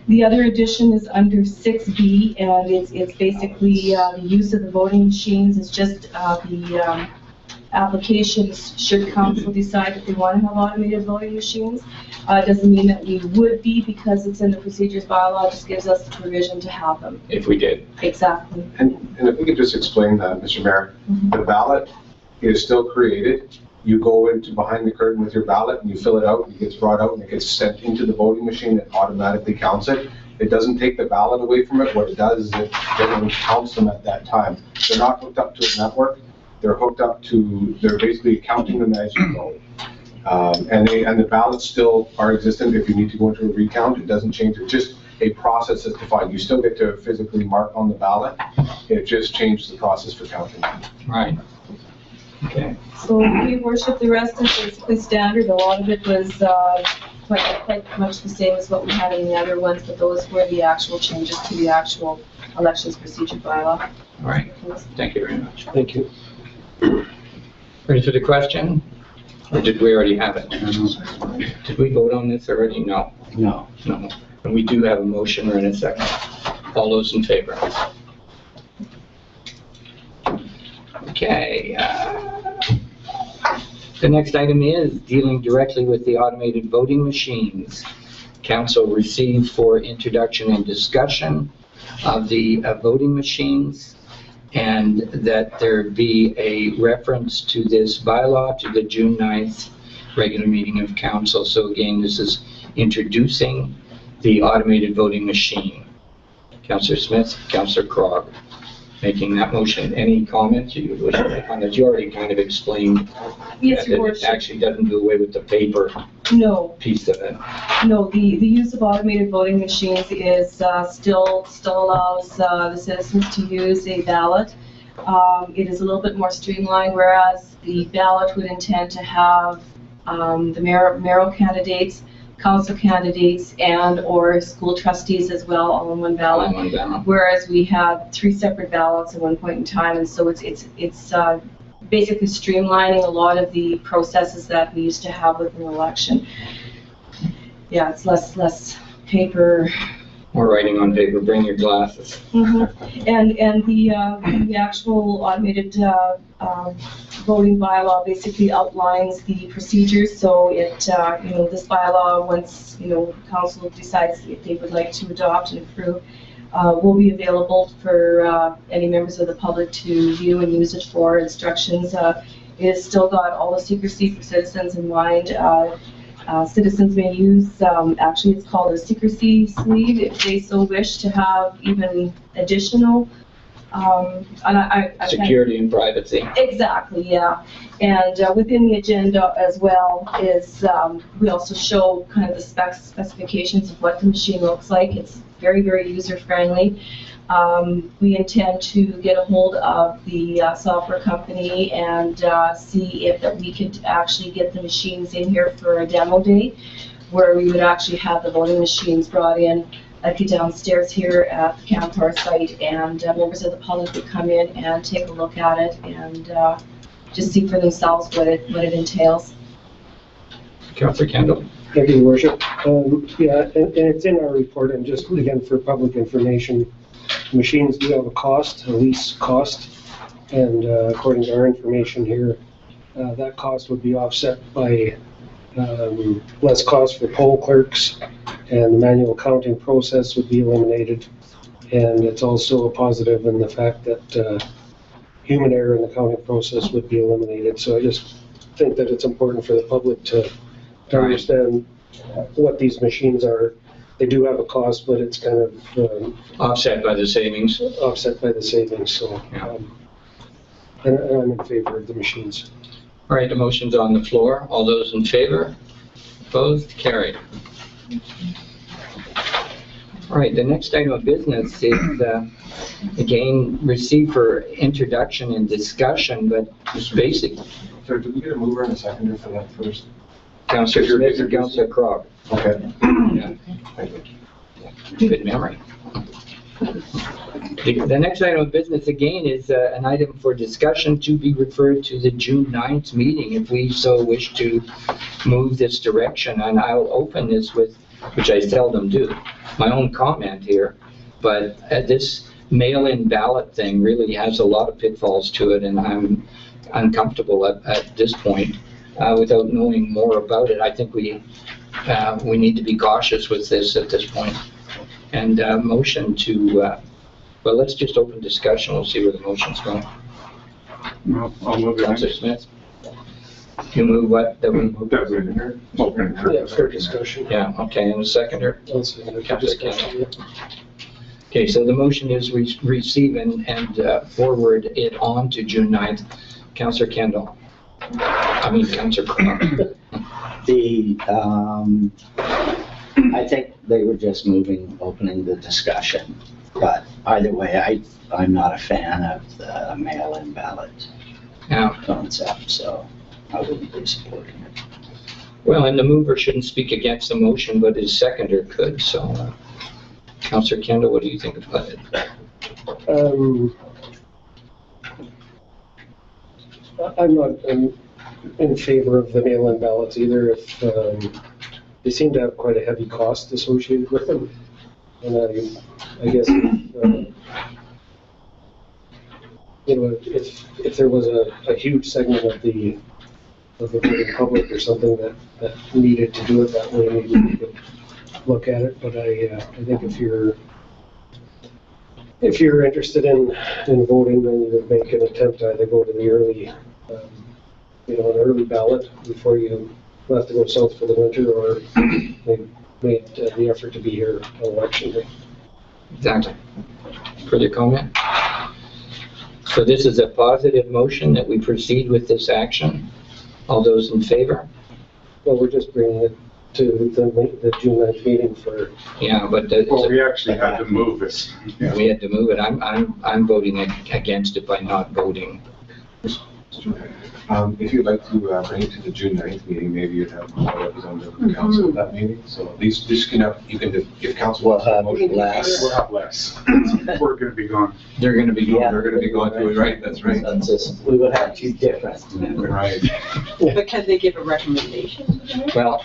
The other addition is under 6B, and it's basically the use of the voting machines. It's just the applications, should council decide that they want to have automated voting machines. It doesn't mean that we would be, because it's in the procedures bylaw, it just gives us the provision to have them. If we did. Exactly. and if we could just explain that, Mr. Mayor, the ballot is still created. You go into behind the curtain with your ballot and you fill it out, and it gets brought out and it gets sent into the voting machine that automatically counts it. It doesn't take the ballot away from it. What it does is it generally counts them at that time. They're not hooked up to a network. They're hooked up to, they're basically counting them as you go. And the ballots still are existent. If you need to go into a recount, it doesn't change. It's just a process that's defined. You still get to physically mark on the ballot. It just changes the process for counting. Right. Okay. So, Your Worship, the rest is basically standard. A lot of it was quite much the same as what we had in the other ones, but those were the actual changes to the actual elections procedure bylaw. All right. Thank you very much. Thank you. Ready for the question? Or did we already have it? Did we vote on this already? No. no. No. And we do have a motion or in a second. All those in favor? Okay. The next item is dealing directly with the automated voting machines. Council received for introduction and discussion of the voting machines, and that there be a reference to this bylaw to the June 9th regular meeting of council. So again, this is introducing the automated voting machine. Councillor Smith, Councillor Crog, making that motion. Any comments you wish to make on that? You already kind of explained Yes, that Your it Worship. actually doesn't do away with the paper No, piece of it. no, the use of automated voting machines is still allows the citizens to use a ballot. It is a little bit more streamlined, whereas the ballot would intend to have the mayoral candidates, council candidates, and/or school trustees as well, all in one ballot. All in one ballot. Whereas we had 3 separate ballots at one point in time, and so it's basically streamlining a lot of the processes that we used to have with an election. Yeah, it's less paper. Or writing on paper, bring your glasses. And the actual automated voting bylaw basically outlines the procedures. So it, this bylaw, once, council decides if they would like to adopt and approve, will be available for any members of the public to view and use it for instructions. It has still got all the secrecy for citizens in mind. Citizens may use, actually it's called a secrecy sleeve if they so wish to have even additional And I kind of- Security and privacy. Exactly, yeah. And within the agenda as well is, we also show kind of the specifications of what the machine looks like. It's very, very user-friendly. We intend to get a hold of the software company and see if that we could actually get the machines in here for a demo day, where we would actually have the voting machines brought in, like downstairs here at the Canpar site, and members of the public would come in and take a look at it and just see for themselves what it entails. Councillor Kendall. Thank you, Your Worship. Yeah, and it's in our report, and just again for public information, machines do have a cost, a lease cost, and according to our information here, that cost would be offset by less cost for poll clerks, and the manual counting process would be eliminated. And it's also a positive in the fact that human error in the counting process would be eliminated. So I just think that it's important for the public to understand what these machines are. They do have a cost, but it's kind of Offset by the savings. offset by the savings, so and I'm in favor of the machines. All right, the motion's on the floor. All those in favor? Opposed? Carried. All right, the next item of business is, again, received for introduction and discussion, but it's basic. So did we get a mover and a seconder for that first? Councillor Smith or Councillor Crog? Okay. Yeah. Good memory. The next item of business, again, is an item for discussion to be referred to the June 9th meeting, if we so wish to move this direction. And I'll open this with, which I seldom do, my own comment here. But this mail-in ballot thing really has a lot of pitfalls to it, and I'm uncomfortable at this point without knowing more about it. I think we need to be cautious with this at this point. And motion to, well, let's just open discussion. We'll see where the motion's going. I'll move it. Councillor Smith? You move what? That we move? Open Yeah, for discussion. Yeah, okay, and a seconder? Also, for Councillor discussion, yeah. Okay, so the motion is receive and forward it on to June 9th. Councillor Kendall? Councillor Clark? I think they were just opening the discussion, but either way, I'm not a fan of the mail-in ballot Yeah. concept, so I wouldn't be supporting it. Well, and the mover shouldn't speak against the motion, but his seconder could, so. Councillor Kendall, what do you think about it? I'm not in favor of the mail-in ballots either, if they seem to have quite a heavy cost associated with them. And I guess if there was a huge segment of the voting public or something that needed to do it that way, maybe we could look at it. But I think if you're interested in voting, then you would make an attempt to either go to the early, an early ballot before you have to go south for the winter, or made the effort to be here on election day. Exactly. Further comment? So this is a positive motion that we proceed with this action. All those in favor? Well, we're just bringing it to the June 9th meeting for, Yeah, but Well, we actually had to move it. Yeah. we had to move it. I'm voting against it by not voting. If you'd like to bring it to the June 9th meeting, maybe you'd have more representative of the council at that meeting. So at least this can have, you can, if council We'll wants to have motion. less. We'll have less. We're gonna be gone. They're gonna be Yeah. They're gonna be going through it, right? That's right. That's just, we would have two different members. Right. But can they give a recommendation? Well,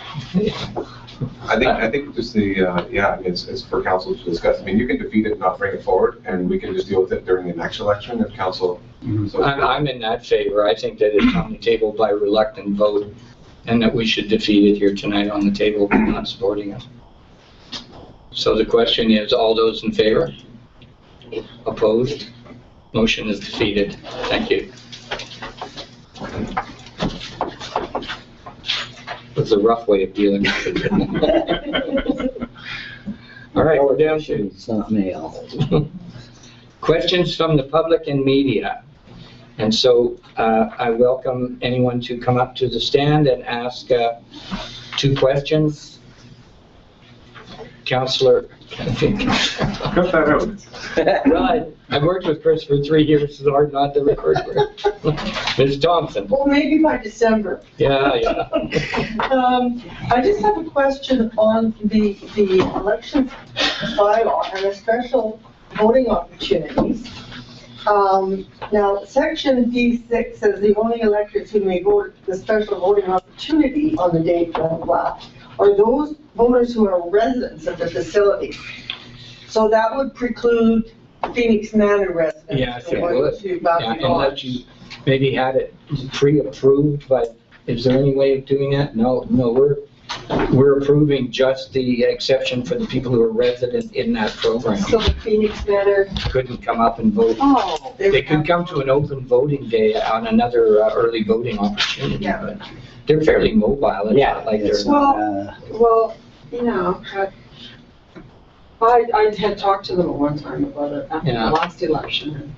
I think just it's for council to discuss. I mean, you can defeat it, not bring it forward, and we can just deal with it during the next election if council. So I'm in that favor. I think that it's on the table by reluctant vote, and that we should defeat it here tonight on the table by not supporting it. So the question is, all those in favor? Opposed? Motion is defeated. Thank you. It's a rough way of dealing with it. All right, we're down to It's not mail. questions from the public and media. And so I welcome anyone to come up to the stand and ask 2 questions. Councillor, Cut that out. well, I worked with Chris for 3 years, it's hard not to refer to her. Ms. Thompson. Well, maybe by December. Yeah. I just have a question on the election bylaw and the special voting opportunities. Now, section D6 says the only electors who may vote the special voting opportunity on the date blah, blah, blah, are those voters who are residents of the facility. So that would preclude Phoenix Manor residents. Yes, it from going would. to Boundary Yeah, unless Lodge. you maybe had it pre-approved, but is there any way of doing that? No, we're approving just the exception for the people who are resident in that program. So the Phoenix Manor, Couldn't come up and vote. oh. They could come to an open voting day on another early voting opportunity, Yeah. but they're fairly mobile. It's Yeah, not like it's they're, not, Well, I had talked to them at one time about it after Yeah. the last election.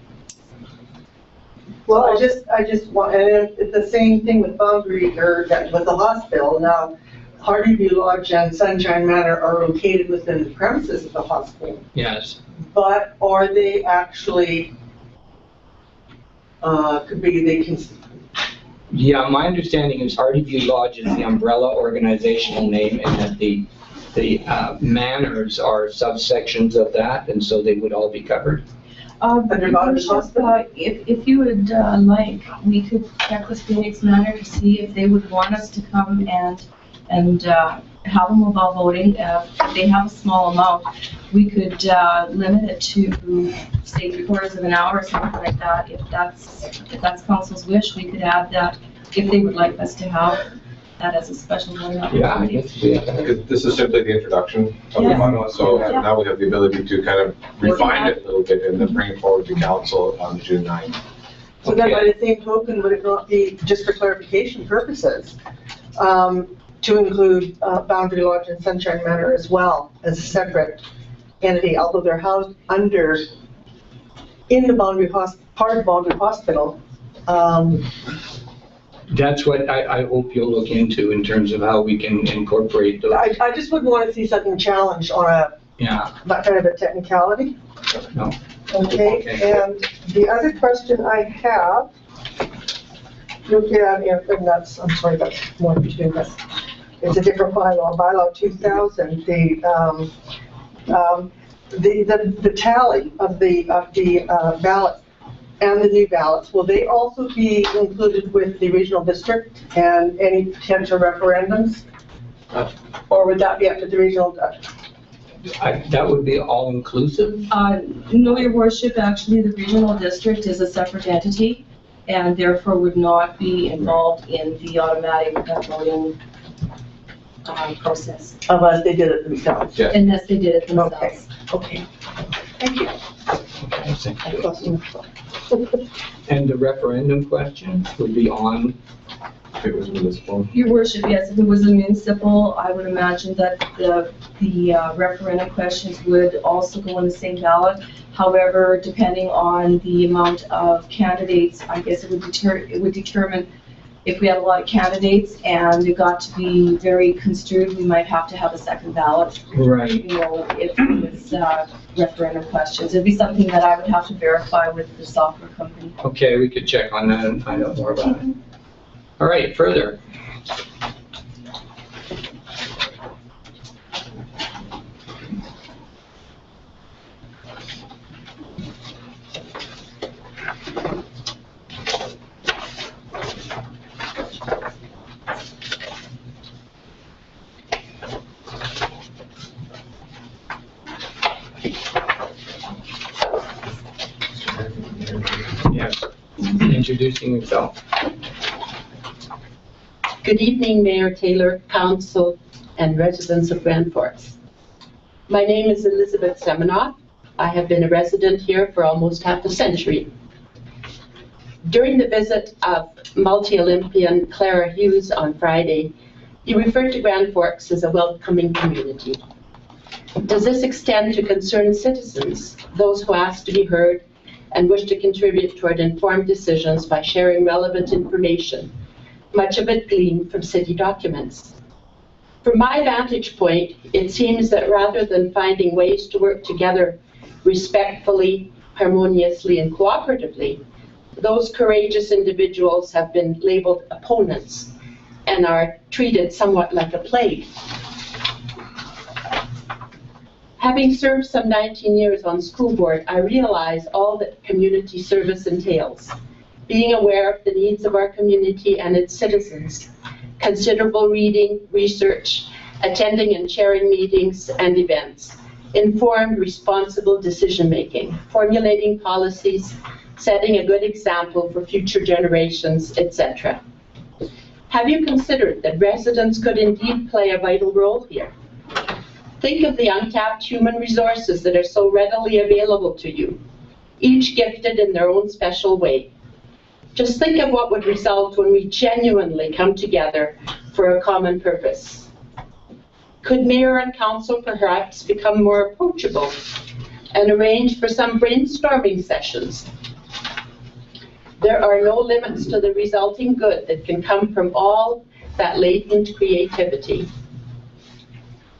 Well, I just want, and it's the same thing with Boundary, or that with the hospital. Now, Hardyview Lodge and Sunshine Manor are located within the premises of the hospital, yes. but are they actually, they can, Yeah, my understanding is Hardyview Lodge is the umbrella organizational name, and that the manors are subsections of that, and so they would all be covered. Under Boundary Hospital? If you would like, we could check with Phoenix Manor to see if they would want us to come and have them mobile voting. If they have a small amount, we could limit it to, say, 3/4 of an hour or something like that. If that's council's wish, we could add that if they would like us to have that as a special voting Yeah, I opportunity. guess we have. This is simply the introduction of the Yes. bylaw, so Yeah. now we have the ability to kind of refine it a little bit and then bring it forward to council on June 9th. so then by the same token, would it not be, just for clarification purposes, to include Boundary Lodge and Sunshine Manor as well as a separate entity, although they're housed under, in the part of Boundary Hospital? That's what I hope you'll look into in terms of how we can incorporate those. I just wouldn't want to see something challenged on Yeah, that kind of a technicality. no. Okay, Okay. and the other question I have, and that's, I'm sorry, that's more to do with, it's a different bylaw 2000, the tally of the ballots and the new ballots, will they also be included with the regional district and any potential referendums? Or would that be up to the regional? That would be all inclusive? No, your worship, actually, the regional district is a separate entity and therefore would not be involved in the automatic voting process Unless they did it themselves? Yeah. unless they did it themselves. Okay, thank you. Okay, thank you. That's awesome. And the referendum question would be on, If it was municipal. Your worship, yes, if it was a municipal, I would imagine that the referendum questions would also go on the same ballot. However, depending on the amount of candidates, I guess it would determine if we had a lot of candidates and it got to be very construed, we might have to have a second ballot. right, You know, if it was referendum questions. It'd be something that I would have to verify with the software company. okay, we could check on that and find out more about it. All right, further. Yes, introducing yourself. Good evening, Mayor Taylor, Council, and residents of Grand Forks. My name is Elizabeth Semenoff. I have been a resident here for almost half a century. During the visit of multi-Olympian Clara Hughes on Friday, you referred to Grand Forks as a welcoming community. Does this extend to concerned citizens, those who ask to be heard and wish to contribute toward informed decisions by sharing relevant information, much of it gleaned from city documents. From my vantage point, it seems that rather than finding ways to work together respectfully, harmoniously, and cooperatively, those courageous individuals have been labeled opponents and are treated somewhat like a plague. Having served some 19 years on school board, I realize all that community service entails. Being aware of the needs of our community and its citizens, considerable reading, research, attending and chairing meetings and events, informed, responsible decision-making, formulating policies, setting a good example for future generations, etc. Have you considered that residents could indeed play a vital role here? Think of the untapped human resources that are so readily available to you, each gifted in their own special way. Just think of what would result when we genuinely come together for a common purpose. Could mayor and council perhaps become more approachable and arrange for some brainstorming sessions? There are no limits to the resulting good that can come from all that latent creativity.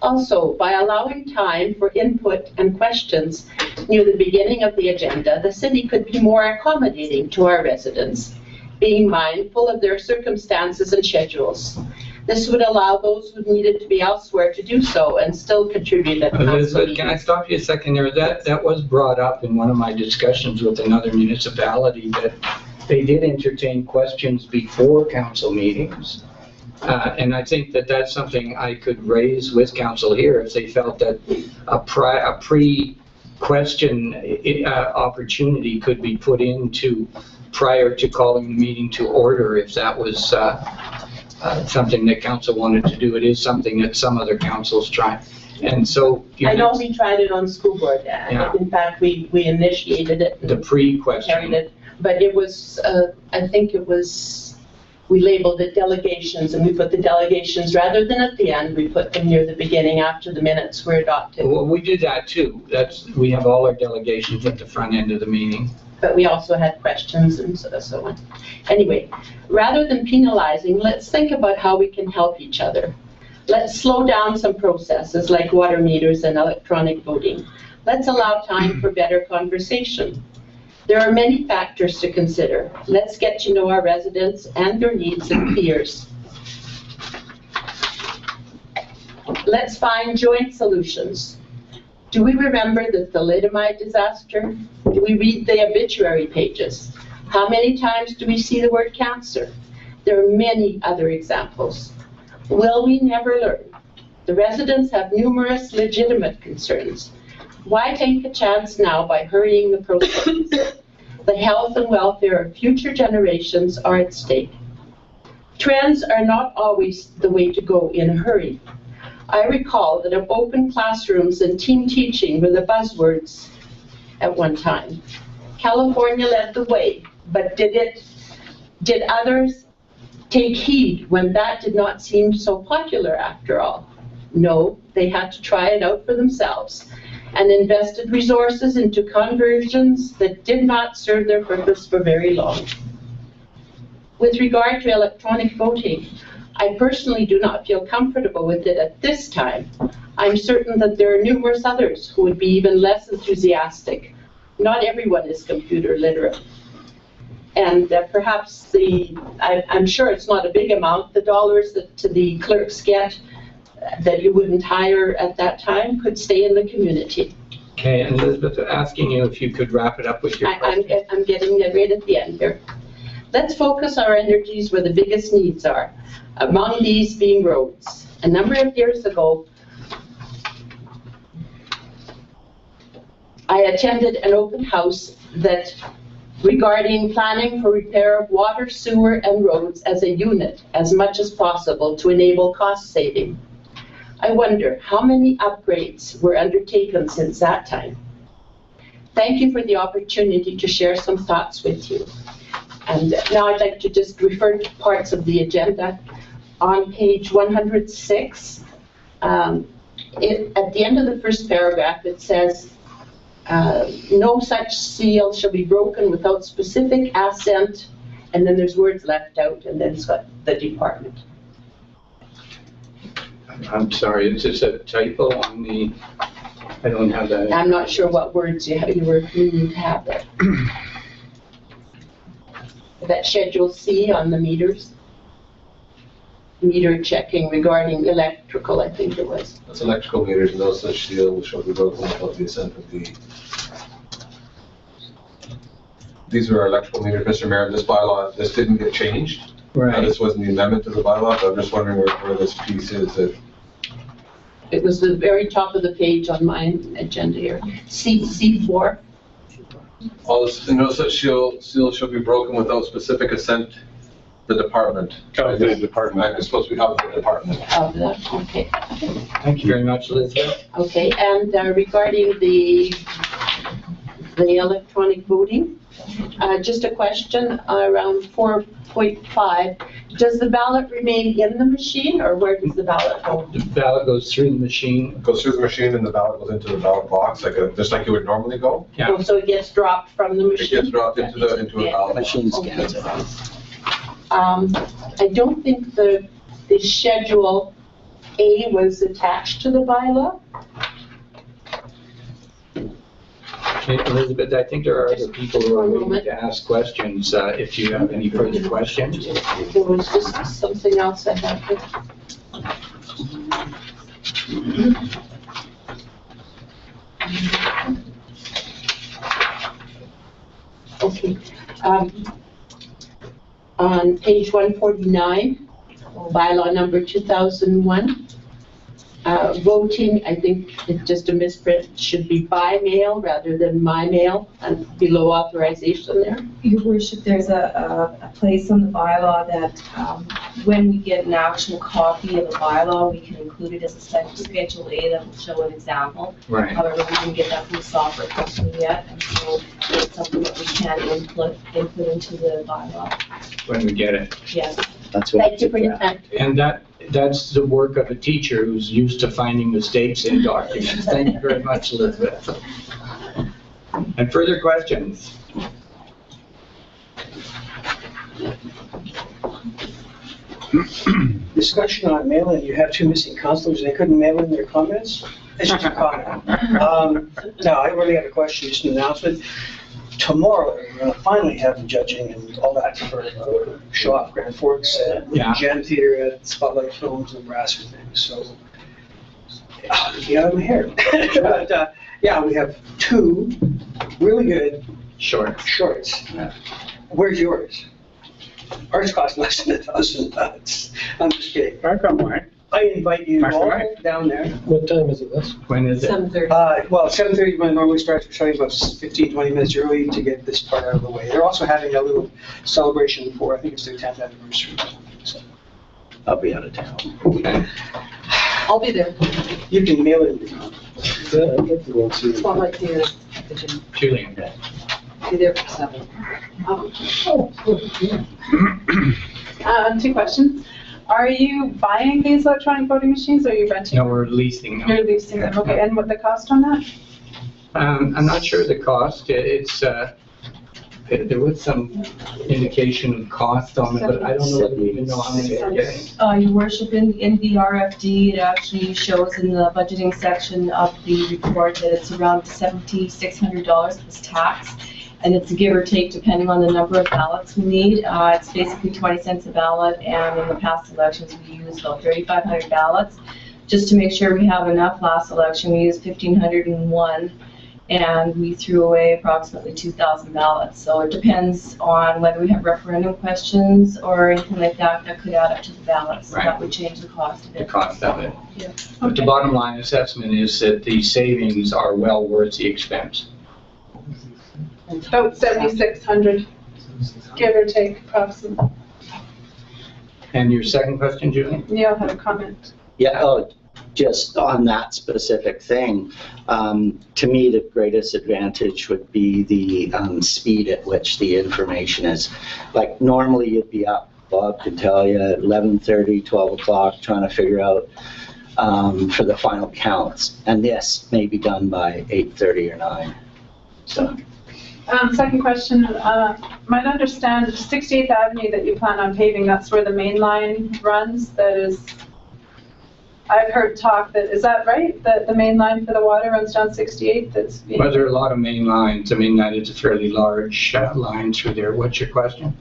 Also, by allowing time for input and questions near the beginning of the agenda, the city could be more accommodating to our residents, being mindful of their circumstances and schedules. This would allow those who needed to be elsewhere to do so and still contribute at council Elizabeth, can I stop you a second there? That was brought up in one of my discussions with another municipality, that they did entertain questions before council meetings. And I think that that's something I could raise with council here if they felt that a pre-question opportunity could be put into prior to calling the meeting to order, if that was something that council wanted to do. It is something that some other councils try. And so I know we tried it on school board. Yeah. In fact, we initiated it. The pre-question. Carried it, but it was, I think it was, we labeled it delegations, and we put the delegations, rather than at the end, we put them near the beginning after the minutes were adopted. Well, we did that too. We have all our delegations at the front end of the meeting. But we also had questions and so on. Anyway, rather than penalizing, let's think about how we can help each other. Let's slow down some processes like water meters and electronic voting. Let's allow time for better conversation. There are many factors to consider. Let's get to know our residents and their needs and fears. Let's find joint solutions. Do we remember the thalidomide disaster? Do we read the obituary pages? How many times do we see the word cancer? There are many other examples. Will we never learn? The residents have numerous legitimate concerns. Why take a chance now by hurrying the process? The health and welfare of future generations are at stake. Trends are not always the way to go in a hurry. I recall that open classrooms and team teaching were the buzzwords at one time. California led the way, but did others take heed when that did not seem so popular after all? No, they had to try it out for themselves and invested resources into conversions that did not serve their purpose for very long. With regard to electronic voting, I personally do not feel comfortable with it at this time. I'm certain that there are numerous others who would be even less enthusiastic. Not everyone is computer literate. And perhaps I'm sure it's not a big amount, the dollars that the clerks get that you wouldn't hire at that time could stay in the community. Okay, and Elizabeth, asking you if you could wrap it up with your question. I'm getting right at the end here. Let's focus our energies where the biggest needs are, among these being roads. A number of years ago, I attended an open house regarding planning for repair of water, sewer, and roads as a unit as much as possible to enable cost saving. I wonder how many upgrades were undertaken since that time. Thank you for the opportunity to share some thoughts with you. And now I'd like to just refer to parts of the agenda. On page 106, at the end of the first paragraph, it says, No such seal shall be broken without specific assent, and then there's words left out, and then it's got the department. I'm sorry, is this a typo on the, I don't have that. I'm not sure what words you were meaning to have there. That Schedule C on the meters. Meter checking regarding electrical, I think it was. That's electrical meters, and no such seal shall be broken without the assent of the. These are our electrical meters, Mr. Mayor. This bylaw, this didn't get changed. Right. This wasn't the amendment to the bylaw, but I'm just wondering where this piece is. It was the very top of the page on my agenda here. C4. All this, no such seal shall be broken without specific assent. The department. Of the department. It's supposed to be of the department. Of that, okay. Thank you very much, Elizabeth. Okay, and regarding the electronic voting, just a question around 4.5. Does the ballot remain in the machine, or where does the ballot go? The ballot goes through the machine. It goes through the machine and the ballot goes into the ballot box, just like it would normally go. Yeah. Oh, so it gets dropped from the It machine? gets dropped into a ballot box. Machine scans it. I don't think the Schedule A was attached to the bylaw. Okay, Elizabeth, I think there are other people who are waiting to ask questions, if you have any further questions. There was just something else I had to. Okay. On page 149, bylaw number 2001, voting, I think it's just a misprint, should be by mail rather than my mail, and below authorization there. Your worship, there's a place on the bylaw that, when we get an actual copy of the bylaw, we can include it as a Schedule A that will show an example. Right. However, we didn't get that from the software company yet, and so it's something that we can input into the bylaw. When we get it. Yes. That's what. Thank you for your time. And that's the work of a teacher who's used to finding mistakes in documents. Thank you very much, Elizabeth. And further questions? Discussion on mail-in, you have two missing counselors, they couldn't mail in their comments? It's just a comment. No, I really have a question, just an announcement. Tomorrow, we're gonna finally have the judging and all that for Show Off Grand Forks, Yeah. Jam Theater at Spotlight Films and brass and things, so. Get out of my hair. But, yeah, we have two really good Short. shorts. Yeah. Where's yours? Ours cost less than $1,000. I'm just kidding. I got mine. I invite you That's all right. down there. What time is it, this? When is it? 7:30. Well, 7:30 when it normally starts, we're starting about 15, 20 minutes early to get this part out of the way. They're also having a little celebration for, I think it's their 10th anniversary. So I'll be out of town. Okay. I'll be there. you can mail it. Yeah, I'd like to go and see. Spotlight Theater, at the gym. Julian. Be there for 7. Two questions. Are you buying these electronic voting machines or are you renting? No, we're leasing them. You're leasing them, okay, and what the cost on that? I'm not sure the cost. It's, there was some indication of cost on it, but I don't know if we even know how many we're getting. Your worship, in the RFD, it actually shows in the budgeting section of the report that it's around $7,600 plus tax. And it's a give or take depending on the number of ballots we need. It's basically 20 cents a ballot, and in the past elections, we used about 3,500 ballots. Just to make sure we have enough last election, we used 1,501, and we threw away approximately 2,000 ballots. So it depends on whether we have referendum questions or anything like that that could add up to the ballots. So Right. that would change the cost a The bit. cost of it. Yeah. But the bottom line assessment is that the savings are well worth the expense. About 7,600, give or take approximately. And your second question, Julian? Neil had a comment. Yeah, just on that specific thing, to me, the greatest advantage would be the speed at which the information is. Like, normally you'd be up, Bob can tell you, at 11:30, 12 o'clock, trying to figure out for the final counts. And this may be done by 8:30 or 9. So, Second question, might understand 68th Avenue that you plan on paving, that's where the main line runs, that is, I've heard talk that, is that right? That the main line for the water runs down 68th that's being... well, there are a lot of main lines. I mean, that is a fairly large line through there. What's your question?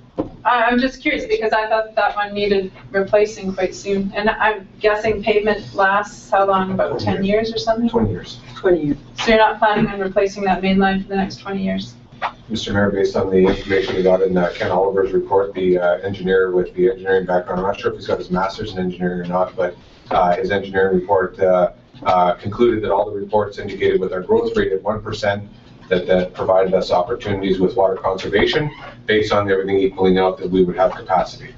I'm just curious because I thought that one needed replacing quite soon. And I'm guessing pavement lasts how long, about 10 years or something? 20 years. 20 years. So you're not planning on replacing that main line for the next 20 years? Mr. Mayor, based on the information we got in Ken Oliver's report, the engineer with the engineering background, I'm not sure if he's got his master's in engineering or not, but his engineering report concluded that all the reports indicated with our growth rate at 1%, that provided us opportunities with water conservation, based on everything equaling out that we would have capacity.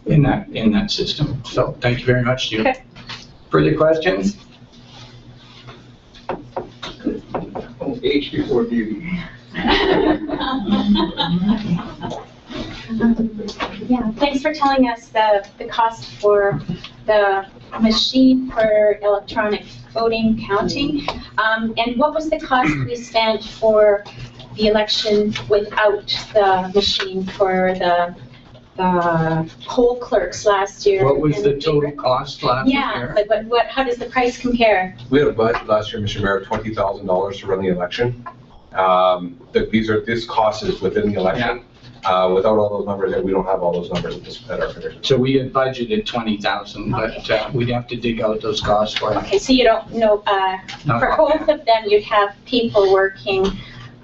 In that system. So thank you very much, Stu. Okay. Further questions? Age before beauty. Yeah, thanks for telling us the cost for the machine for electronic voting counting. And what was the cost we spent for the election without the machine for the poll clerks last year? What was the total cost last year? Yeah, but how does the price compare? We had a budget last year, Mr. Mayor, of $20,000 to run the election. This cost is within the election. Without all those numbers, we don't have all those numbers at our fingertips. So we had budgeted 20,000, but we'd have to dig out those costs for you. Okay, so you don't know, for both of them, you'd have people working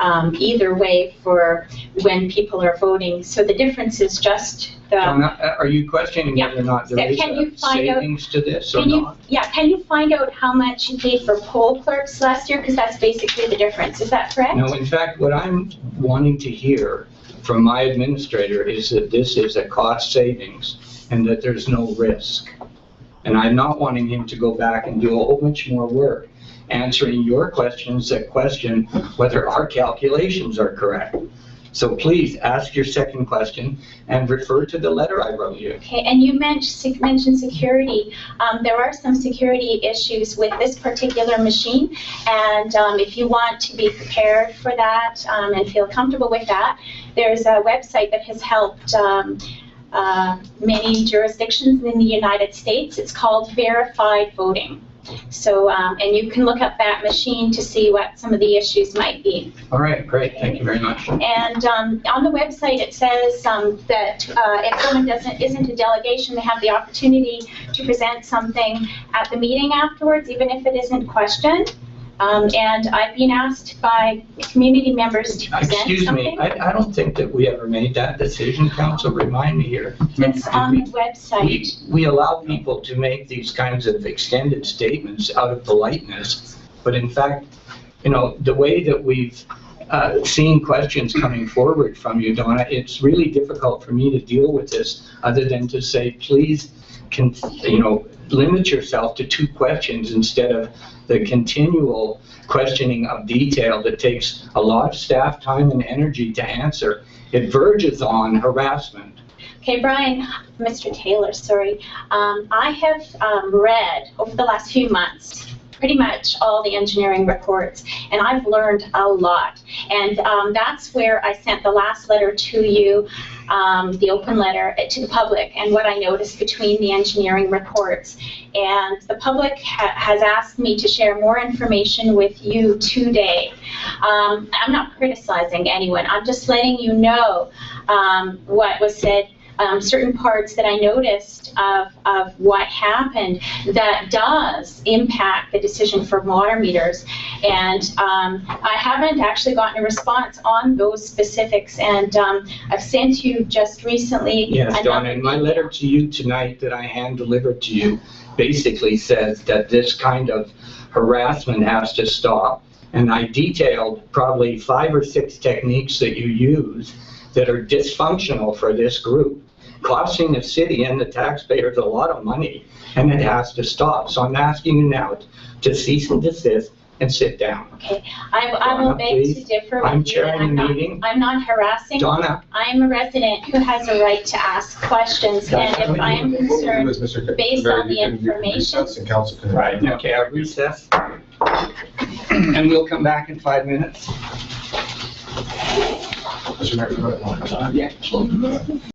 either way for when people are voting. So the difference is just the... Are you questioning whether or not there is savings to this or not? Yeah, can you find out how much you paid for poll clerks last year? Because that's basically the difference. Is that correct? No, in fact, what I'm wanting to hear from my administrator is that this is a cost savings and that there's no risk. And I'm not wanting him to go back and do a whole bunch more work answering your questions that question whether our calculations are correct. So please ask your second question and refer to the letter I wrote you. Okay, and you mentioned security. There are some security issues with this particular machine, and if you want to be prepared for that and feel comfortable with that, there's a website that has helped many jurisdictions in the United States. It's called Verified Voting. So, and you can look up that machine to see what some of the issues might be. All right, great, thank you very much. And on the website it says that if someone isn't a delegation, they have the opportunity to present something at the meeting afterwards, even if it isn't questioned. And I've been asked by community members to present Excuse something. me, I don't think that we ever made that decision, Council, remind me here. It's on the website. We allow people to make these kinds of extended statements out of politeness, but in fact, you know, the way that we've seen questions coming forward from you, Donna, it's really difficult for me to deal with this other than to say, please, limit yourself to 2 questions instead of the continual questioning of detail that takes a lot of staff time and energy to answer. It verges on harassment. Okay, Brian, Mr. Taylor, sorry. I have read over the last few months pretty much all the engineering reports, and I've learned a lot. And that's where I sent the last letter to you, the open letter to the public, and what I noticed between the engineering reports. And the public has asked me to share more information with you today. I'm not criticizing anyone. I'm just letting you know what was said. Certain parts that I noticed of what happened that does impact the decision for water meters. And I haven't actually gotten a response on those specifics, and I've sent you just recently. Yes, Donna, and my letter to you tonight that I hand-delivered to you basically says that this kind of harassment has to stop. And I detailed probably 5 or 6 techniques that you use that are dysfunctional for this group, costing the city and the taxpayers a lot of money, and it has to stop. So I'm asking you now to cease and desist and sit down. Okay, I will beg to differ with you. I'm chairing the meeting. I'm not harassing. Donna. I am a resident who has a right to ask questions, and if I am concerned based on the information. Right, okay, I'll recess. And we'll come back in 5 minutes. Mr. Mayor,